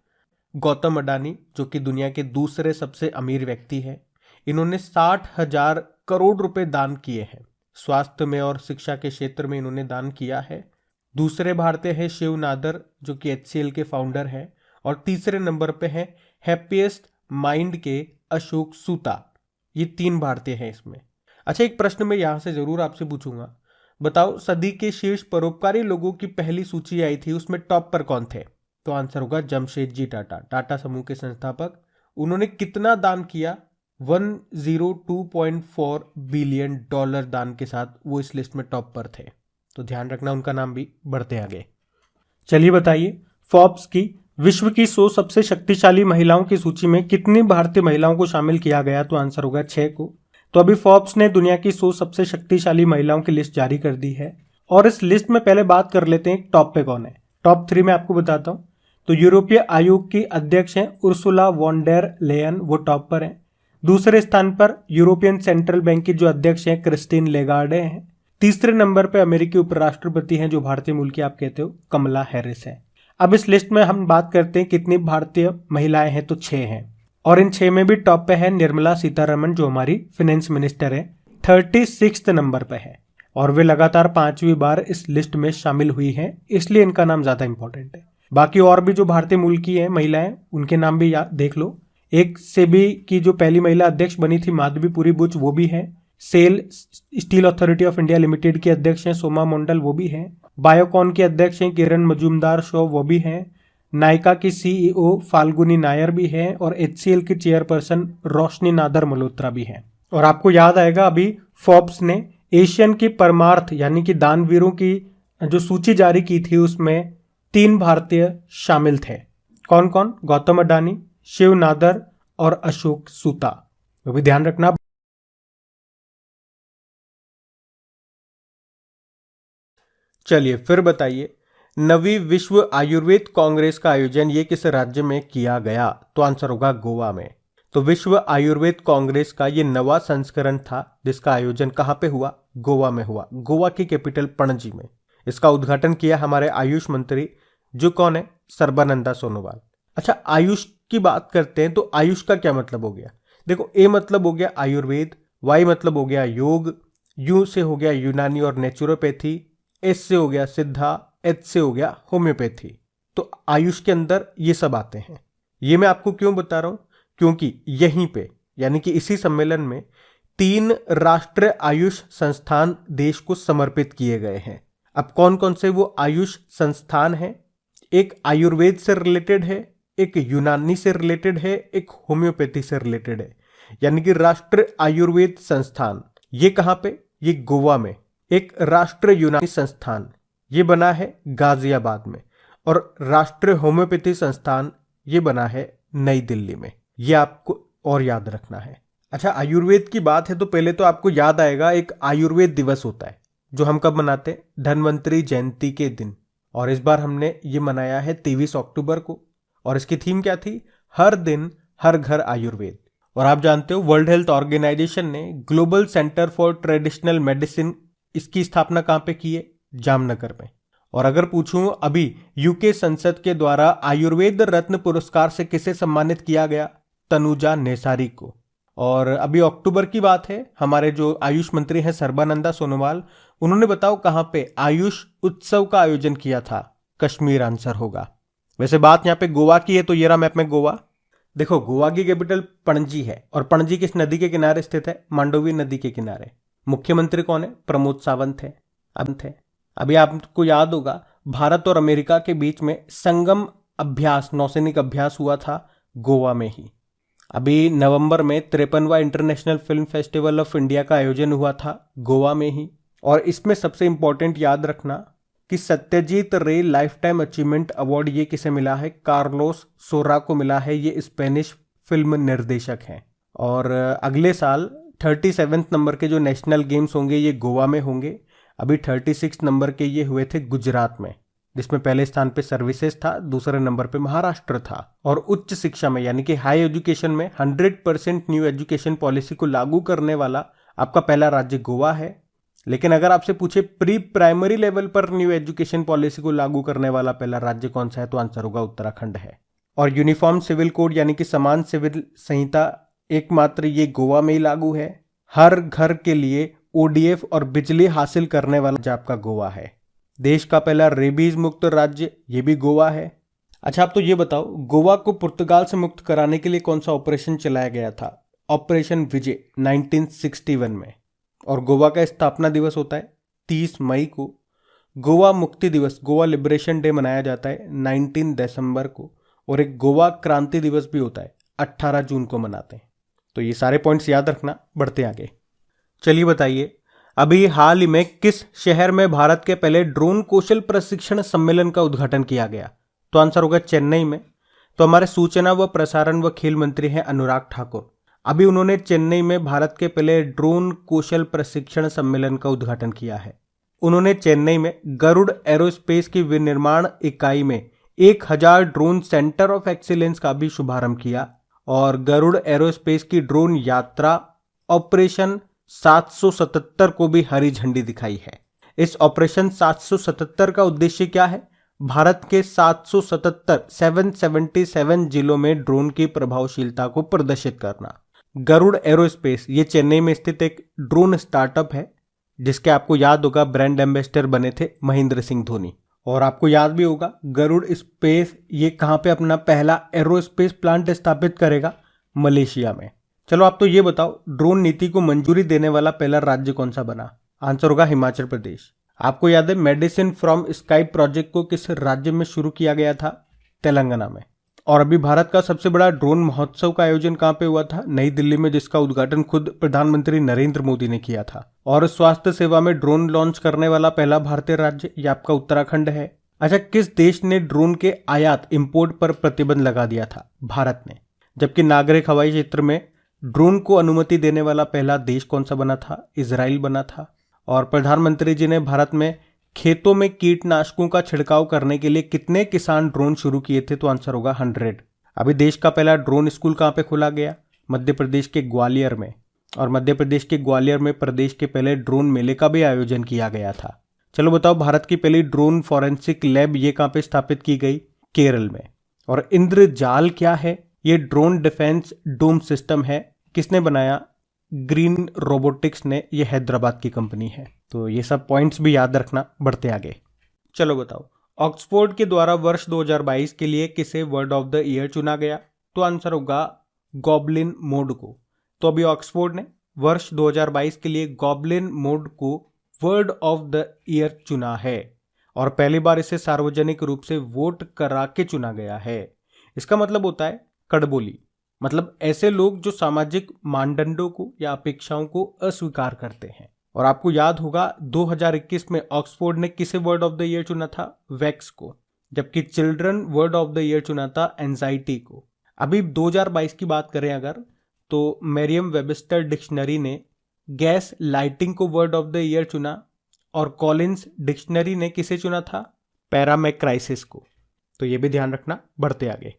गौतम अडानी, जो कि दुनिया के दूसरे सबसे अमीर व्यक्ति है। इन्होंने 60,000 करोड़ रुपए दान किए हैं। स्वास्थ्य में और शिक्षा के क्षेत्र में इन्होंने दान किया है। दूसरे भारतीय है शिव नादर, जो कि HCL के फाउंडर हैं। और तीसरे नंबर पे है हैप्पीएस्ट माइंड के अशोक सूता। ये 3 भारतीय हैं इसमें। अच्छा, एक प्रश्न मैं यहां से जरूर आपसे पूछूंगा, बताओ सदी के शीर्ष परोपकारी लोगों की पहली सूची आई थी, उसमें टॉप पर कौन थे? तो आंसर होगा जमशेदजी टाटा, टाटा समूह के संस्थापक। उन्होंने कितना दान किया? 102.4 बिलियन डॉलर दान के साथ वो इस लिस्ट में टॉप पर थे। तो ध्यान रखना उनका नाम भी। बढ़ते आगे। चलिए बताइए, फोर्ब्स की विश्व की 100 सबसे शक्तिशाली महिलाओं की सूची में कितनी भारतीय महिलाओं को शामिल किया गया? तो आंसर होगा 6 को। तो अभी फोर्ब्स ने दुनिया की 100 सबसे शक्तिशाली महिलाओं की लिस्ट जारी कर दी है और इस लिस्ट में पहले बात कर लेते हैं टॉप पे कौन है। टॉप 3 में आपको बताता हूं। तो यूरोपीय आयोग की अध्यक्ष हैं उर्सुला वॉन डेर लेयन, वो टॉप पर हैं। दूसरे स्थान पर यूरोपियन सेंट्रल बैंक की जो अध्यक्ष हैं क्रिस्टीन लेगार्डे हैं। तीसरे नंबर पर अमेरिकी उपराष्ट्रपति हैं, जो भारतीय मूल की आप कहते हो, कमला हैरिस है। अब इस लिस्ट में हम बात करते हैं कितनी भारतीय महिलाएं हैं, तो 6 हैं। और इन 6 में भी टॉप पे है निर्मला सीतारमण, जो हमारी फाइनेंस मिनिस्टर है, 36 नंबर पे है। और वे लगातार 5वीं बार इस लिस्ट में शामिल हुई हैं, इसलिए इनका नाम ज्यादा इंपॉर्टेंट है। बाकी और भी जो भारतीय मूल की है महिलाएं, उनके नाम भी देख लो। एक सेबी की जो पहली महिला अध्यक्ष बनी थी माधवीपुरी बुच, वो भी है। SAIL steel authority of India limited की अध्यक्ष हैं सोमा मंडल, वो भी हैं। बायोकॉन के अध्यक्ष हैं किरण मजूमदार शो, वो भी हैं। नायका की CEO फाल्गुनी नायर भी है और HCL की चेयरपर्सन रोशनी नादर मल्होत्रा भी है। और आपको याद आएगा अभी फोर्ब्स ने एशियन की परमार्थ यानी कि दानवीरों की जो सूची जारी की थी, उसमें 3 भारतीय शामिल थे। कौन कौन? गौतम अडानी, शिव नादर और अशोक सूता। वो भी ध्यान रखना। चलिए फिर बताइए, नवी विश्व आयुर्वेद कांग्रेस का आयोजन ये किस राज्य में किया गया? तो आंसर होगा गोवा में। तो विश्व आयुर्वेद कांग्रेस का ये नवा संस्करण था जिसका आयोजन कहाँ पे हुआ? गोवा में हुआ। गोवा की कैपिटल पणजी में। इसका उद्घाटन किया हमारे आयुष मंत्री, जो कौन है? सर्बानंदा सोनोवाल। अच्छा, आयुष की बात करते हैं तो आयुष का क्या मतलब हो गया? देखो, ए मतलब हो गया आयुर्वेद, वाई मतलब हो गया योग, यू से हो गया यूनानी और नेचुरोपैथी, एस से हो गया सिद्धा, एच से हो गया होम्योपैथी। तो आयुष के अंदर ये सब आते हैं। ये मैं आपको क्यों बता रहा हूं? क्योंकि यहीं पे यानी कि इसी सम्मेलन में 3 राष्ट्रीय आयुष संस्थान देश को समर्पित किए गए हैं। अब कौन कौन से वो आयुष संस्थान हैं? एक आयुर्वेद से रिलेटेड है, एक यूनानी से रिलेटेड है, एक होम्योपैथी से रिलेटेड है। यानी कि राष्ट्रीय आयुर्वेद संस्थान ये कहां पे? ये गोवा में। एक राष्ट्रीय यूनानी संस्थान ये बना है गाजियाबाद में, और राष्ट्रीय होम्योपैथी संस्थान ये बना है नई दिल्ली में। ये आपको और याद रखना है। अच्छा, आयुर्वेद की बात है तो पहले तो आपको याद आएगा एक आयुर्वेद दिवस होता है जो हम कब मनाते हैं? धन्वंतरी जयंती के दिन। और इस बार हमने ये मनाया है 23 अक्टूबर को। और इसकी थीम क्या थी? हर दिन हर घर आयुर्वेद। और आप जानते हो वर्ल्ड हेल्थ ऑर्गेनाइजेशन ने global centre for traditional medicine इसकी स्थापना कहां पे की है? जामनगर में। और अगर पूछूं अभी यूके संसद के द्वारा आयुर्वेद रत्न पुरस्कार से किसे सम्मानित किया गया? तनुजा नेसारी को। और अभी अक्टूबर की बात है, हमारे जो आयुष मंत्री हैं सर्बानंदा सोनोवाल, उन्होंने बताओ कहां पे आयुष उत्सव का आयोजन किया था? कश्मीर आंसर होगा। वैसे बात यहां पे गोवा की है तो ये रहा मैप में गोवा। देखो, गोवा की कैपिटल पणजी है, और पणजी किस नदी के किनारे स्थित है? मांडोवी नदी के किनारे। मुख्यमंत्री कौन है? प्रमोद सावंत है। अभी आपको याद होगा भारत और अमेरिका के बीच में संगम अभ्यास, नौसैनिक अभ्यास हुआ था गोवा में ही। अभी नवंबर में 53वां International Film Festival of India का आयोजन हुआ था गोवा में ही। और इसमें सबसे इंपॉर्टेंट याद रखना कि सत्यजीत रे लाइफ टाइम अचीवमेंट अवार्ड ये किसे मिला है? कार्लोस सोरा को मिला है। ये स्पेनिश फिल्म निर्देशक हैं। और अगले साल 37 नंबर के जो नेशनल गेम्स होंगे ये गोवा में होंगे। अभी 36 नंबर के ये हुए थे गुजरात में, जिसमें पहले स्थान पे सर्विसेज था, दूसरे नंबर पे महाराष्ट्र था। और उच्च शिक्षा में यानी कि हाई एजुकेशन में 100% न्यू एजुकेशन पॉलिसी को लागू करने वाला आपका पहला राज्य गोवा है। लेकिन अगर आपसे पूछे प्री प्राइमरी लेवल पर न्यू एजुकेशन पॉलिसी को लागू करने वाला पहला राज्य कौन सा है, तो आंसर होगा उत्तराखंड है। और यूनिफॉर्म सिविल कोड यानी कि समान सिविल संहिता एकमात्र ये गोवा में ही लागू है। हर घर के लिए ओडीएफ और बिजली हासिल करने वाला राज्य आपका गोवा है। देश का पहला रेबीज मुक्त राज्य ये भी गोवा है। अच्छा, आप तो ये बताओ, गोवा को पुर्तगाल से मुक्त कराने के लिए कौन सा ऑपरेशन चलाया गया था? ऑपरेशन विजय 1961 में। और गोवा का स्थापना दिवस होता है 30 मई को। गोवा मुक्ति दिवस, गोवा लिबरेशन डे मनाया जाता है 19 दिसंबर को। और एक गोवा क्रांति दिवस भी होता है 18 जून को मनाते हैं। तो ये सारे पॉइंट्स याद रखना। बढ़ते आगे। चलिए बताइए, अभी हाल ही में किस शहर में भारत के पहले ड्रोन कौशल प्रशिक्षण सम्मेलन का उद्घाटन किया गया? तो आंसर होगा चेन्नई में। तो हमारे सूचना व प्रसारण व खेल मंत्री हैं अनुराग ठाकुर। अभी उन्होंने चेन्नई में भारत के पहले ड्रोन कौशल प्रशिक्षण सम्मेलन का उद्घाटन किया है। उन्होंने चेन्नई में गरुड़ एरोस्पेस की विनिर्माण इकाई में 1000 ड्रोन सेंटर ऑफ एक्सीलेंस का भी शुभारंभ किया। और गरुड़ एरोस्पेस की ड्रोन यात्रा ऑपरेशन 777 को भी हरी झंडी दिखाई है। इस ऑपरेशन 777 का उद्देश्य क्या है? भारत के 777 जिलों में ड्रोन की प्रभावशीलता को प्रदर्शित करना। गरुड़ एरोस्पेस ये चेन्नई में स्थित एक ड्रोन स्टार्टअप है, जिसके आपको याद होगा ब्रांड एम्बेसडर बने थे महेंद्र सिंह धोनी। और आपको याद भी होगा गरुड़ स्पेस ये कहां पे अपना पहला एरोस्पेस प्लांट स्थापित करेगा? मलेशिया में। चलो आप तो ये बताओ, ड्रोन नीति को मंजूरी देने वाला पहला राज्य कौन सा बना? आंसर होगा हिमाचल प्रदेश। आपको याद है मेडिसिन फ्रॉम स्काई प्रोजेक्ट को किस राज्य में शुरू किया गया था? तेलंगाना में। और अभी भारत का सबसे बड़ा ड्रोन महोत्सव का आयोजन कहां पे हुआ था? नई दिल्ली में, जिसका उद्घाटन खुद प्रधानमंत्री नरेंद्र मोदी ने किया था। और स्वास्थ्य सेवा में ड्रोन लॉन्च करने वाला पहला भारतीय राज्य ये आपका उत्तराखंड है। अच्छा, किस देश ने ड्रोन के आयात इंपोर्ट पर प्रतिबंध लगा दिया था? भारत ने। जबकि नागरिक हवाई क्षेत्र में ड्रोन को अनुमति देने वाला पहला देश कौन सा बना था? इजराइल बना था। और प्रधानमंत्री जी ने भारत में खेतों में कीटनाशकों का छिड़काव करने के लिए कितने किसान ड्रोन शुरू किए थे? तो आंसर होगा 100। अभी देश का पहला ड्रोन स्कूल कहाँ पे खोला गया? मध्य प्रदेश के ग्वालियर में। और मध्य प्रदेश के ग्वालियर में प्रदेश के पहले ड्रोन मेले का भी आयोजन किया गया था। चलो बताओ, भारत की पहली ड्रोन फॉरेंसिक लैब ये कहाँ पे स्थापित की गई? केरल में। और इंद्रजाल क्या है? ये ड्रोन डिफेंस डोम सिस्टम है। किसने बनाया? ग्रीन रोबोटिक्स ने। ये हैदराबाद की कंपनी है। तो ये सब पॉइंट्स भी याद रखना। बढ़ते आगे। चलो बताओ, ऑक्सफोर्ड के द्वारा वर्ष 2022 के लिए किसे वर्ड ऑफ द ईयर चुना गया? तो आंसर होगा गॉबलिन मोड को। तो अभी ऑक्सफोर्ड ने वर्ष 2022 के लिए गॉबलिन मोड को वर्ड ऑफ द ईयर चुना है। और पहली बार इसे सार्वजनिक रूप से वोट करा के चुना गया है। इसका मतलब होता है कड़बोली, मतलब ऐसे लोग जो सामाजिक मानदंडों को या अपेक्षाओं को अस्वीकार करते हैं। और आपको याद होगा 2021 में ऑक्सफोर्ड ने किसे वर्ड ऑफ द ईयर चुना था? वैक्स को। जबकि children word of the year चुना था एंजाइटी को। अभी 2022 की बात करें अगर, तो मेरियम वेबस्टर डिक्शनरी ने गैस लाइटिंग को वर्ड ऑफ द ईयर चुना। और कॉलिंस डिक्शनरी ने किसे चुना था? पैरामेक्राइसिस को। तो ये भी ध्यान रखना। बढ़ते आगे।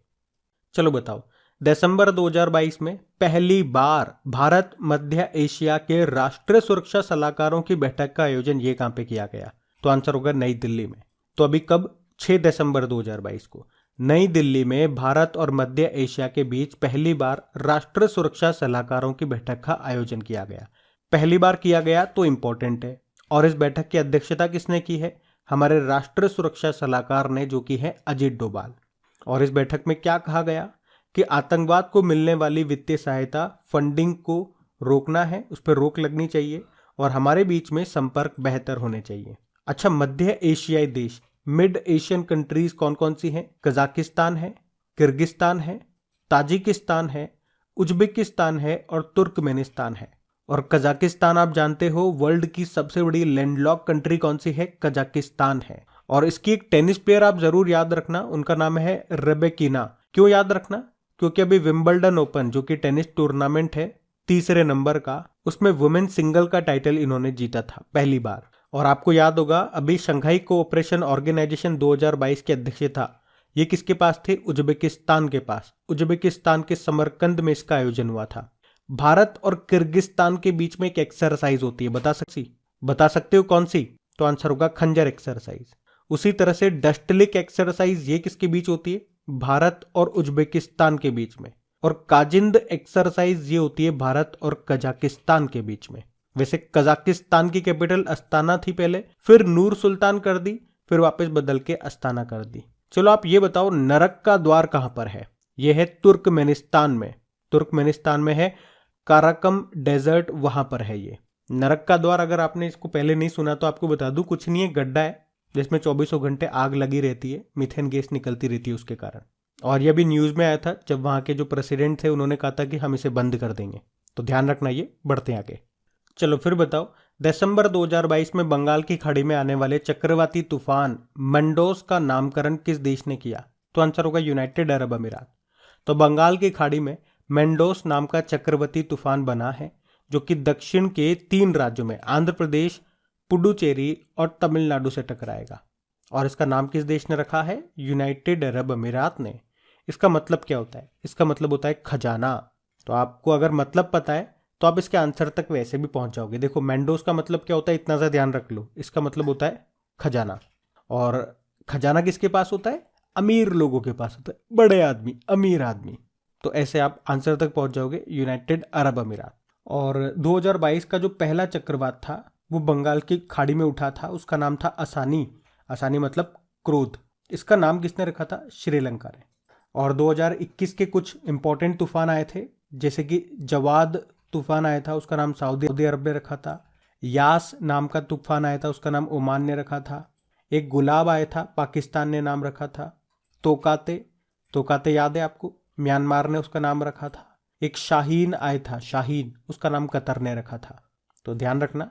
चलो बताओ, दिसंबर 2022 में पहली बार भारत मध्य एशिया के राष्ट्रीय सुरक्षा सलाहकारों की बैठक का आयोजन ये कहां पे किया गया? तो आंसर होगा नई दिल्ली में। तो अभी कब? 6 दिसंबर 2022 को नई दिल्ली में भारत और मध्य एशिया के बीच पहली बार राष्ट्रीय सुरक्षा सलाहकारों की बैठक का आयोजन किया गया। पहली बार किया गया तो इंपॉर्टेंट है। और इस बैठक की अध्यक्षता किसने की है? हमारे राष्ट्रीय सुरक्षा सलाहकार ने, जो कि है अजीत डोभाल। और इस बैठक में क्या कहा गया कि आतंकवाद को मिलने वाली वित्तीय सहायता फंडिंग को रोकना है, उस पर रोक लगनी चाहिए और हमारे बीच में संपर्क बेहतर होने चाहिए। अच्छा, मध्य एशियाई देश, मिड एशियन कंट्रीज कौन कौन सी हैं? कजाकिस्तान है, किर्गिस्तान है, ताजिकिस्तान है, उज्बेकिस्तान है और तुर्कमेनिस्तान है। और कजाकिस्तान आप जानते हो वर्ल्ड की सबसे बड़ी लैंडलॉक कंट्री कौन सी है? कजाकिस्तान है। और इसकी एक टेनिस प्लेयर आप जरूर याद रखना, उनका नाम है रेबेकिना। क्यों याद रखना? क्योंकि अभी विंबलडन ओपन, जो कि टेनिस टूर्नामेंट है 3 नंबर का, उसमें वुमेन सिंगल का टाइटल इन्होंने जीता था पहली बार। और आपको याद होगा अभी शंघाई कोऑपरेशन ऑर्गेनाइजेशन 2022 की अध्यक्षता ये किसके पास थे? उज्बेकिस्तान के पास। उज्बेकिस्तान के समरकंद में इसका आयोजन हुआ था। भारत और किर्गिस्तान के बीच में एक एक्सरसाइज होती है, बता सकते हो कौन सी? तो आंसर होगा खंजर एक्सरसाइज। उसी तरह से डस्टलिक एक्सरसाइज ये किसके बीच होती है? भारत और उज्बेकिस्तान के बीच में। और काजिंद एक्सरसाइज ये होती है भारत और कजाकिस्तान के बीच में। वैसे कजाकिस्तान की कैपिटल अस्ताना थी पहले, फिर नूर सुल्तान कर दी, फिर वापस बदल के अस्ताना कर दी। चलो आप ये बताओ, नरक का द्वार कहां पर है? यह है तुर्कमेनिस्तान में। तुर्कमेनिस्तान में है, काराकम डेजर्ट वहां पर है ये नरक का द्वार। अगर आपने इसको पहले नहीं सुना तो आपको बता दूं, कुछ नहीं है, गड्ढा है जिसमें 24 घंटे आग लगी रहती है, मीथेन गैस निकलती रहती है उसके कारण। और यह भी न्यूज में आया था जब वहां के जो प्रेसिडेंट थे उन्होंने कहा था कि हम इसे बंद कर देंगे। तो ध्यान रखना ये। बढ़ते आगे। चलो फिर बताओ, दिसंबर 2022 में बंगाल की खाड़ी में आने वाले चक्रवाती तूफान मंडोस का नामकरण किस देश ने किया? तो आंसर होगा यूनाइटेड अरब अमीरात। तो बंगाल की खाड़ी में मेंडोस नाम का चक्रवाती तूफान बना है, जो कि दक्षिण के 3 राज्यों में आंध्र प्रदेश, पुडुचेरी और तमिलनाडु से टकराएगा। और इसका नाम किस देश ने रखा है? यूनाइटेड अरब अमीरात ने। इसका मतलब क्या होता है? इसका मतलब होता है खजाना। तो आपको अगर मतलब पता है तो आप इसके आंसर तक वैसे भी पहुंच जाओगे। देखो, मेंडोस का मतलब क्या होता है, इतना सा ध्यान रख लो। इसका मतलब होता है खजाना। और खजाना किसके पास होता है? अमीर लोगों के पास होता है, बड़े आदमी, अमीर आदमी। तो ऐसे आप आंसर तक पहुंच जाओगे, यूनाइटेड अरब अमीरात। और 2022 का जो पहला चक्रवात था वो बंगाल की खाड़ी में उठा था, उसका नाम था असानी। असानी मतलब क्रोध। इसका नाम किसने रखा था? श्रीलंका ने। और 2021 के कुछ इंपॉर्टेंट तूफान आए थे, जैसे कि जवाद तूफान आया था, उसका नाम सऊदी अरब ने रखा था। यास नाम का तूफान आया था, उसका नाम ओमान ने रखा था। एक गुलाब आया था, पाकिस्तान ने नाम रखा था। तोकाते याद है आपको? म्यांमार ने उसका नाम रखा था। एक शाहीन आया था, शाहीन, उसका नाम कतर ने रखा था। तो ध्यान रखना,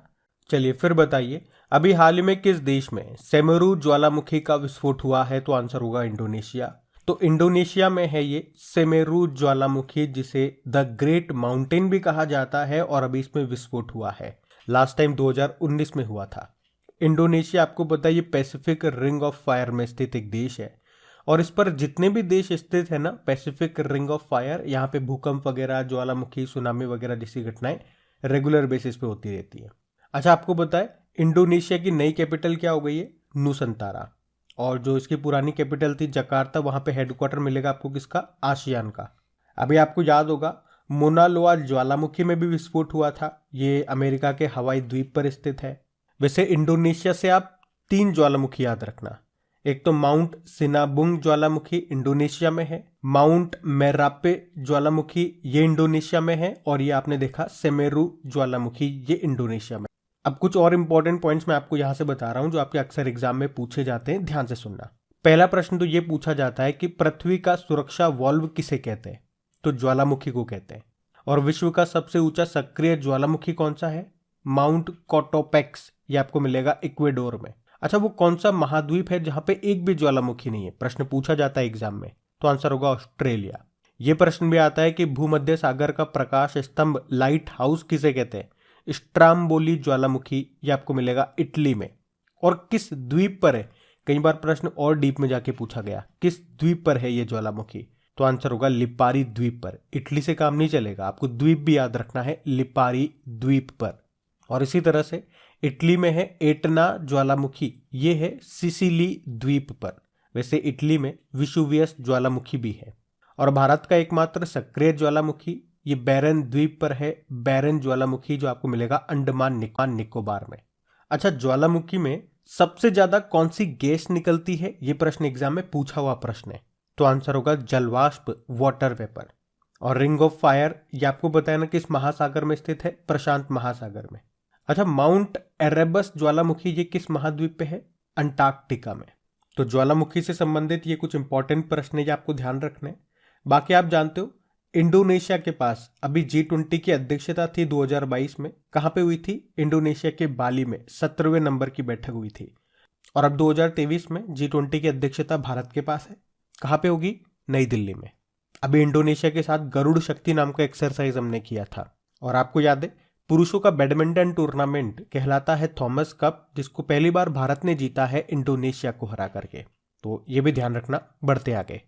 चलिए फिर बताइए, अभी हाल ही में किस देश में सेमेरू ज्वालामुखी का विस्फोट हुआ है? तो आंसर होगा इंडोनेशिया। तो इंडोनेशिया में है ये सेमेरू ज्वालामुखी, जिसे द ग्रेट माउंटेन भी कहा जाता है, और अभी इसमें विस्फोट हुआ है। लास्ट टाइम 2019 में हुआ था। इंडोनेशिया आपको पता है ये पैसिफिक रिंग ऑफ फायर में स्थित एक देश है, और इस पर जितने भी देश स्थित है ना पैसिफिक रिंग ऑफ फायर, यहाँ पे भूकंप वगैरह, ज्वालामुखी, सुनामी वगैरह जैसी घटनाएं रेगुलर बेसिस पे होती रहती है। अच्छा, आपको बताए इंडोनेशिया की नई कैपिटल क्या हो गई है? नुसंतारा। और जो इसकी पुरानी कैपिटल थी जकार्ता, वहां पे हेडक्वार्टर मिलेगा आपको किसका? आसियान का। अभी आपको याद होगा मोना लोआ ज्वालामुखी में भी विस्फोट हुआ था। ये अमेरिका के हवाई द्वीप पर स्थित है। वैसे इंडोनेशिया से आप 3 ज्वालामुखी याद रखना। एक तो माउंट सिनाबुंग ज्वालामुखी इंडोनेशिया में है, माउंट मेरापे ज्वालामुखी ये इंडोनेशिया में है, और ये आपने देखा सेमेरू ज्वालामुखी ये इंडोनेशिया में। अब कुछ और इंपॉर्टेंट पॉइंट्स मैं आपको यहां से बता रहा हूं जो आपके अक्सर एग्जाम में पूछे जाते हैं, ध्यान से सुनना। पहला प्रश्न तो ये पूछा जाता है कि पृथ्वी का सुरक्षा वॉल्व किसे कहते हैं? तो ज्वालामुखी को कहते हैं। और विश्व का सबसे ऊंचा सक्रिय ज्वालामुखी कौन सा है? माउंट कोटोपेक्स, ये आपको मिलेगा इक्वेडोर में। अच्छा, वो कौन सा महाद्वीप है जहां पे एक भी ज्वालामुखी नहीं है? प्रश्न पूछा जाता है एग्जाम में। तो आंसर होगा ऑस्ट्रेलिया। ये प्रश्न भी आता है कि भूमध्य सागर का प्रकाश स्तंभ लाइट हाउस किसे कहते हैं? स्ट्राम्बोली ज्वालामुखी, ये आपको मिलेगा इटली में। और किस द्वीप पर है? कई बार प्रश्न और डीप में जाके पूछा गया, किस द्वीप पर है ये ज्वालामुखी? तो आंसर होगा लिपारी द्वीप पर। इटली से काम नहीं चलेगा, आपको द्वीप भी याद रखना है, लिपारी द्वीप पर। और इसी तरह से इटली में है एटना ज्वालामुखी, ये है सिसिली द्वीप पर। वैसे इटली में विसुवियस ज्वालामुखी भी है। और भारत का एकमात्र सक्रिय ज्वालामुखी ये बैरन द्वीप पर है, बैरन ज्वालामुखी, जो आपको मिलेगा अंडमान निकोबार में। अच्छा, ज्वालामुखी में सबसे ज्यादा कौन सी गैस निकलती है? ये प्रश्न एग्जाम में पूछा हुआ प्रश्न है। तो आंसर होगा जलवाष्प, वाटर वेपर। और रिंग ऑफ फायर ये आपको बताया ना किस महासागर में स्थित है? प्रशांत महासागर में। अच्छा, माउंट एरेबस ज्वालामुखी ये किस महाद्वीप पे है? अंटार्कटिका में। तो ज्वालामुखी से संबंधित ये कुछ इंपॉर्टेंट प्रश्न है, ये आपको ध्यान रखने। बाकी आप जानते हो इंडोनेशिया के पास अभी G20 की अध्यक्षता थी 2022 में। कहां पे हुई थी? इंडोनेशिया के बाली में 17वें नंबर की बैठक हुई थी। और अब 2023 में G20 की अध्यक्षता भारत के पास है। कहां पे होगी? नई दिल्ली में। अभी इंडोनेशिया के साथ गरुड़ शक्ति नाम का एक्सरसाइज हमने किया था। और आपको याद है पुरुषों का बैडमिंटन टूर्नामेंट कहलाता है थॉमस कप, जिसको पहली बार भारत ने जीता है इंडोनेशिया को हरा करके। तो ये भी ध्यान रखना। बढ़ते आगे।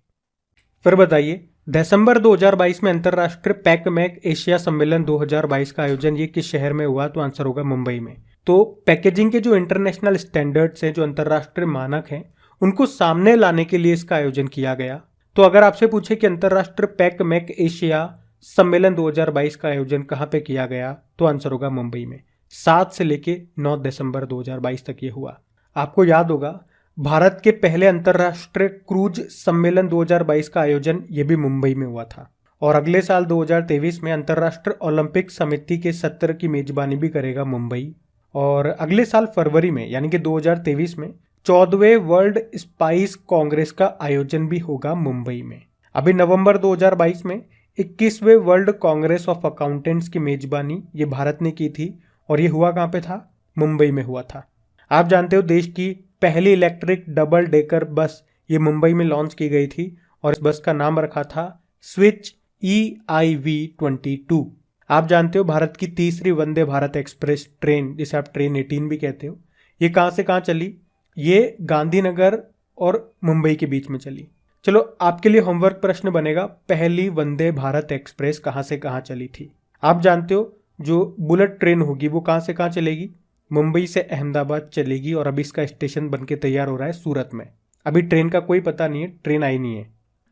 फिर बताइए, दिसंबर 2022 में अंतरराष्ट्रीय पैकमैक एशिया सम्मेलन 2022 का आयोजन ये किस शहर में हुआ? तो आंसर होगा मुंबई में। तो पैकेजिंग के जो इंटरनेशनल स्टैंडर्ड्स हैं, जो अंतरराष्ट्रीय मानक हैं, उनको सामने लाने के लिए इसका आयोजन किया गया। तो अगर आपसे पूछे कि अंतरराष्ट्रीय पैकमैक एशिया सम्मेलन 2022 का आयोजन कहां पे किया गया? तो आंसर होगा मुंबई में। 7 से लेके 9 दिसंबर 2022 तक ये हुआ। आपको याद होगा भारत के पहले अंतरराष्ट्रीय क्रूज सम्मेलन 2022 का आयोजन ये भी मुंबई में हुआ था। और अगले साल 2023 में अंतरराष्ट्रीय ओलंपिक समिति के सत्र की मेजबानी भी करेगा मुंबई। और अगले साल फरवरी में यानी कि 2023 में 14वें वर्ल्ड स्पाइस कांग्रेस का आयोजन भी होगा मुंबई में। अभी नवंबर 2022 में 21वें वर्ल्ड कांग्रेस ऑफ अकाउंटेंट्स की मेजबानी ये भारत ने की थी। और ये हुआ कहाँ पे था? मुंबई में हुआ था। आप जानते हो देश की पहली इलेक्ट्रिक डबल डेकर बस ये मुंबई में लॉन्च की गई थी। और इस बस का नाम रखा था स्विच EIV22। आप जानते हो भारत की तीसरी वंदे भारत एक्सप्रेस ट्रेन, जिसे आप ट्रेन 18 भी कहते हो, ये कहाँ से कहाँ चली? ये गांधीनगर और मुंबई के बीच में चली। चलो आपके लिए होमवर्क प्रश्न बनेगा, पहली वंदे भारत एक्सप्रेस कहाँ से कहाँ चली थी? आप जानते हो जो बुलेट ट्रेन होगी वो कहाँ से कहाँ चलेगी? मुंबई से अहमदाबाद चलेगी। और अभी इसका स्टेशन बनके तैयार हो रहा है सूरत में। अभी ट्रेन का कोई पता नहीं है, ट्रेन आई नहीं है।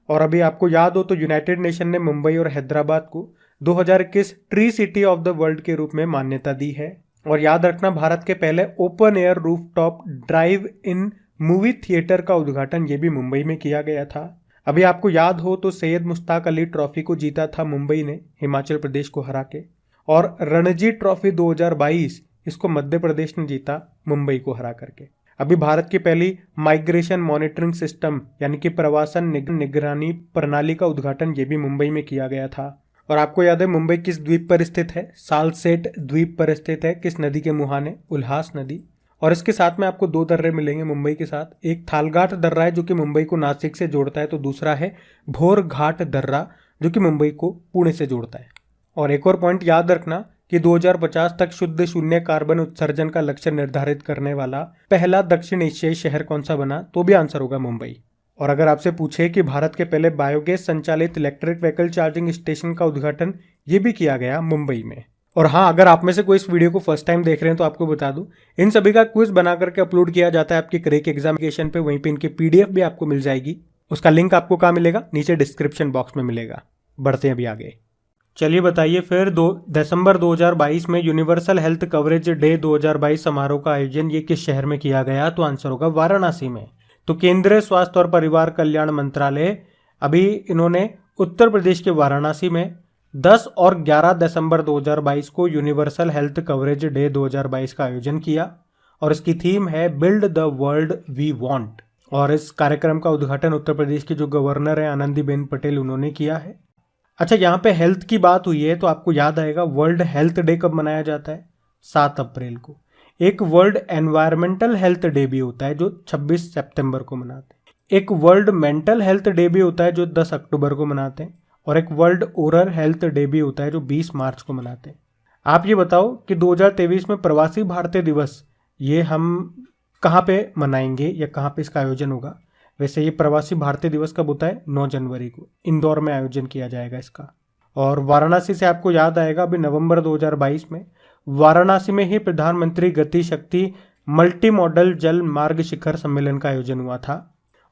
और अभी आपको याद हो तो यूनाइटेड नेशन ने मुंबई और हैदराबाद को 2021 tree city of the world के रूप में मान्यता दी है। और याद रखना भारत के पहले ओपन एयर रूफटॉप ड्राइव इन मूवी थिएटर का उद्घाटन ये भी मुंबई में किया गया था। अभी आपको याद हो तो सैयद मुश्ताक अली ट्रॉफी को जीता था मुंबई ने हिमाचल प्रदेश को हरा के। और रणजी ट्रॉफी 2022 इसको मध्य प्रदेश ने जीता मुंबई को हरा करके। अभी भारत की पहली माइग्रेशन मॉनिटरिंग सिस्टम यानी कि प्रवासन निगरानी प्रणाली का उद्घाटन ये भी मुंबई में किया गया था। और आपको याद है मुंबई किस द्वीप पर स्थित है? सालसेट द्वीप पर स्थित है। किस नदी के मुहाने? उल्हास नदी। और इसके साथ में आपको 2 दर्रे मिलेंगे मुंबई के साथ। एक थालघाट दर्रा है जो कि मुंबई को नासिक से जोड़ता है, तो दूसरा है भोरघाट दर्रा जो कि मुंबई को पुणे से जोड़ता है। और एक और पॉइंट याद रखना कि 2050 तक शुद्ध शून्य कार्बन उत्सर्जन का लक्ष्य निर्धारित करने वाला पहला दक्षिण एशियाई शहर कौन सा बना? तो भी आंसर होगा मुंबई। और अगर आपसे पूछे कि भारत के पहले बायोगैस संचालित इलेक्ट्रिक व्हीकल चार्जिंग स्टेशन का उद्घाटन ये भी किया गया मुंबई में। और हाँ, अगर आप में से कोई इस वीडियो को फर्स्ट टाइम देख रहे हैं तो आपको बता दूं, इन सभी का क्विज बना करके अपलोड किया जाता है आपकी क्रेक एग्जामिनेशन पे। वहीं पे इनकी पीडीएफ भी आपको मिल जाएगी। उसका लिंक आपको कहाँ मिलेगा? नीचे डिस्क्रिप्शन बॉक्स में मिलेगा। बढ़ते हैं अभी आगे। चलिए बताइए फिर, 2 दिसंबर 2022 में यूनिवर्सल हेल्थ कवरेज डे 2022 समारोह का आयोजन ये किस शहर में किया गया? तो आंसर होगा वाराणसी में। तो केंद्रीय स्वास्थ्य और परिवार कल्याण मंत्रालय अभी इन्होंने उत्तर प्रदेश के वाराणसी में 10 और 11 दिसंबर 2022 को यूनिवर्सल हेल्थ कवरेज डे 2022 का आयोजन किया और इसकी थीम है build the world we want. और इस कार्यक्रम का उद्घाटन उत्तर प्रदेश की जो गवर्नर है आनंदीबेन पटेल उन्होंने किया है। अच्छा, यहाँ पे हेल्थ की बात हुई है तो आपको याद आएगा वर्ल्ड हेल्थ डे कब मनाया जाता है? 7 अप्रैल को। एक वर्ल्ड एनवायरमेंटल हेल्थ डे भी होता है जो 26 सितंबर को मनाते हैं। एक वर्ल्ड मेंटल हेल्थ डे भी होता है जो 10 अक्टूबर को मनाते हैं। और एक वर्ल्ड ओरल हेल्थ डे भी होता है जो 20 मार्च को मनाते हैं। आप ये बताओ कि 2023 में प्रवासी भारतीय दिवस ये हम कहाँ पे मनाएंगे या कहाँ पे इसका आयोजन होगा? वैसे ये प्रवासी भारतीय दिवस कब होता है? 9 जनवरी को इंदौर में आयोजन किया जाएगा इसका। और वाराणसी से आपको याद आएगा अभी नवंबर 2022 में वाराणसी में ही प्रधानमंत्री गति शक्ति मल्टी मॉडल जल मार्ग शिखर सम्मेलन का आयोजन हुआ था।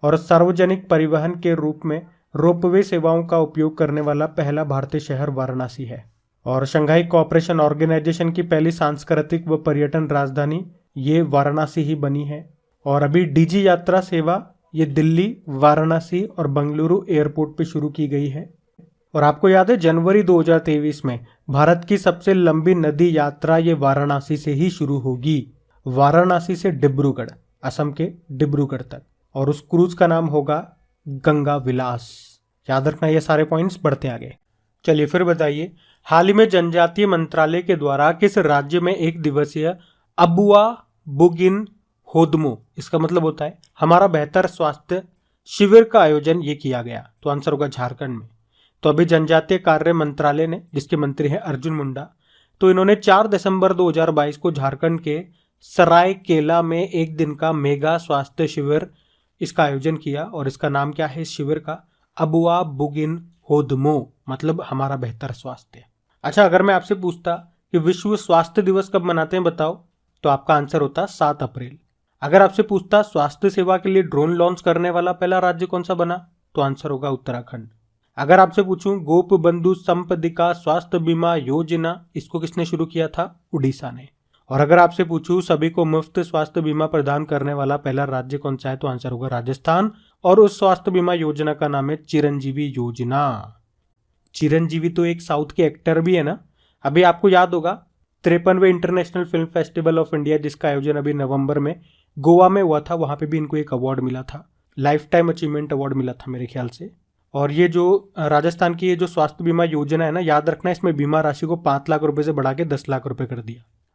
और सार्वजनिक परिवहन के रूप में रोपवे सेवाओं का उपयोग करने वाला पहला भारतीय शहर वाराणसी है। और शंघाई कोऑपरेशन ऑर्गेनाइजेशन की पहली सांस्कृतिक व पर्यटन राजधानी ये वाराणसी ही बनी है। और अभी डीजी यात्रा सेवा ये दिल्ली, वाराणसी और बेंगलुरु एयरपोर्ट पे शुरू की गई है। और आपको याद है जनवरी 2023 में भारत की सबसे लंबी नदी यात्रा ये वाराणसी से ही शुरू होगी। वाराणसी से डिब्रूगढ़, असम के डिब्रूगढ़ तक। और उस क्रूज का नाम होगा गंगा विलास। याद रखना ये सारे पॉइंट्स। बढ़ते आगे। चलिए फिर बताइए, हाल ही में जनजातीय मंत्रालय के द्वारा किस राज्य में 1 दिवसीय अबुआ बुगिन होदमो, इसका मतलब होता है हमारा बेहतर स्वास्थ्य शिविर का आयोजन ये किया गया? तो आंसर होगा झारखंड में। तो अभी जनजातीय कार्य मंत्रालय ने, जिसके मंत्री हैं अर्जुन मुंडा, तो इन्होंने 4 दिसंबर 2022 को झारखंड के सरायकेला में 1 दिन का मेगा स्वास्थ्य शिविर इसका आयोजन किया। और इसका नाम क्या है इस शिविर का? अबुआ बुगिन होदमो, मतलब हमारा बेहतर स्वास्थ्य। अच्छा, अगर मैं आपसे पूछता कि विश्व स्वास्थ्य दिवस कब मनाते हैं बताओ, तो आपका आंसर होता 7 अप्रैल। अगर आपसे पूछता स्वास्थ्य सेवा के लिए ड्रोन लॉन्च करने वाला पहला राज्य कौन सा बना, तो आंसर होगा उत्तराखंड। अगर आपसे पूछूं गोप बंधु संपदिका स्वास्थ्य बीमा योजना, इसको किसने शुरू किया था? उड़ीसा ने। और अगर आपसे पूछूं सभी को मुफ्त स्वास्थ्य बीमा प्रदान करने वाला पहला राज्य कौन सा है, तो आंसर होगा राजस्थान। और उस स्वास्थ्य बीमा योजना का नाम है चिरंजीवी योजना। चिरंजीवी तो एक साउथ के एक्टर भी है ना। अभी आपको याद होगा 53वें International Film Festival of India, जिसका आयोजन अभी नवंबर में गोवा में हुआ था, वहां पे भी इनको एक अवार्ड मिला था, लाइफ टाइम अचीवमेंट अवार्ड मिला था मेरे ख्याल से। और ये जो राजस्थान की ये जो स्वास्थ्य बीमा योजना है ना, याद रखना इसमें बीमा राशि को 5 लाख रुपए से बढ़ा के 10 लाख रुपए कर दिया।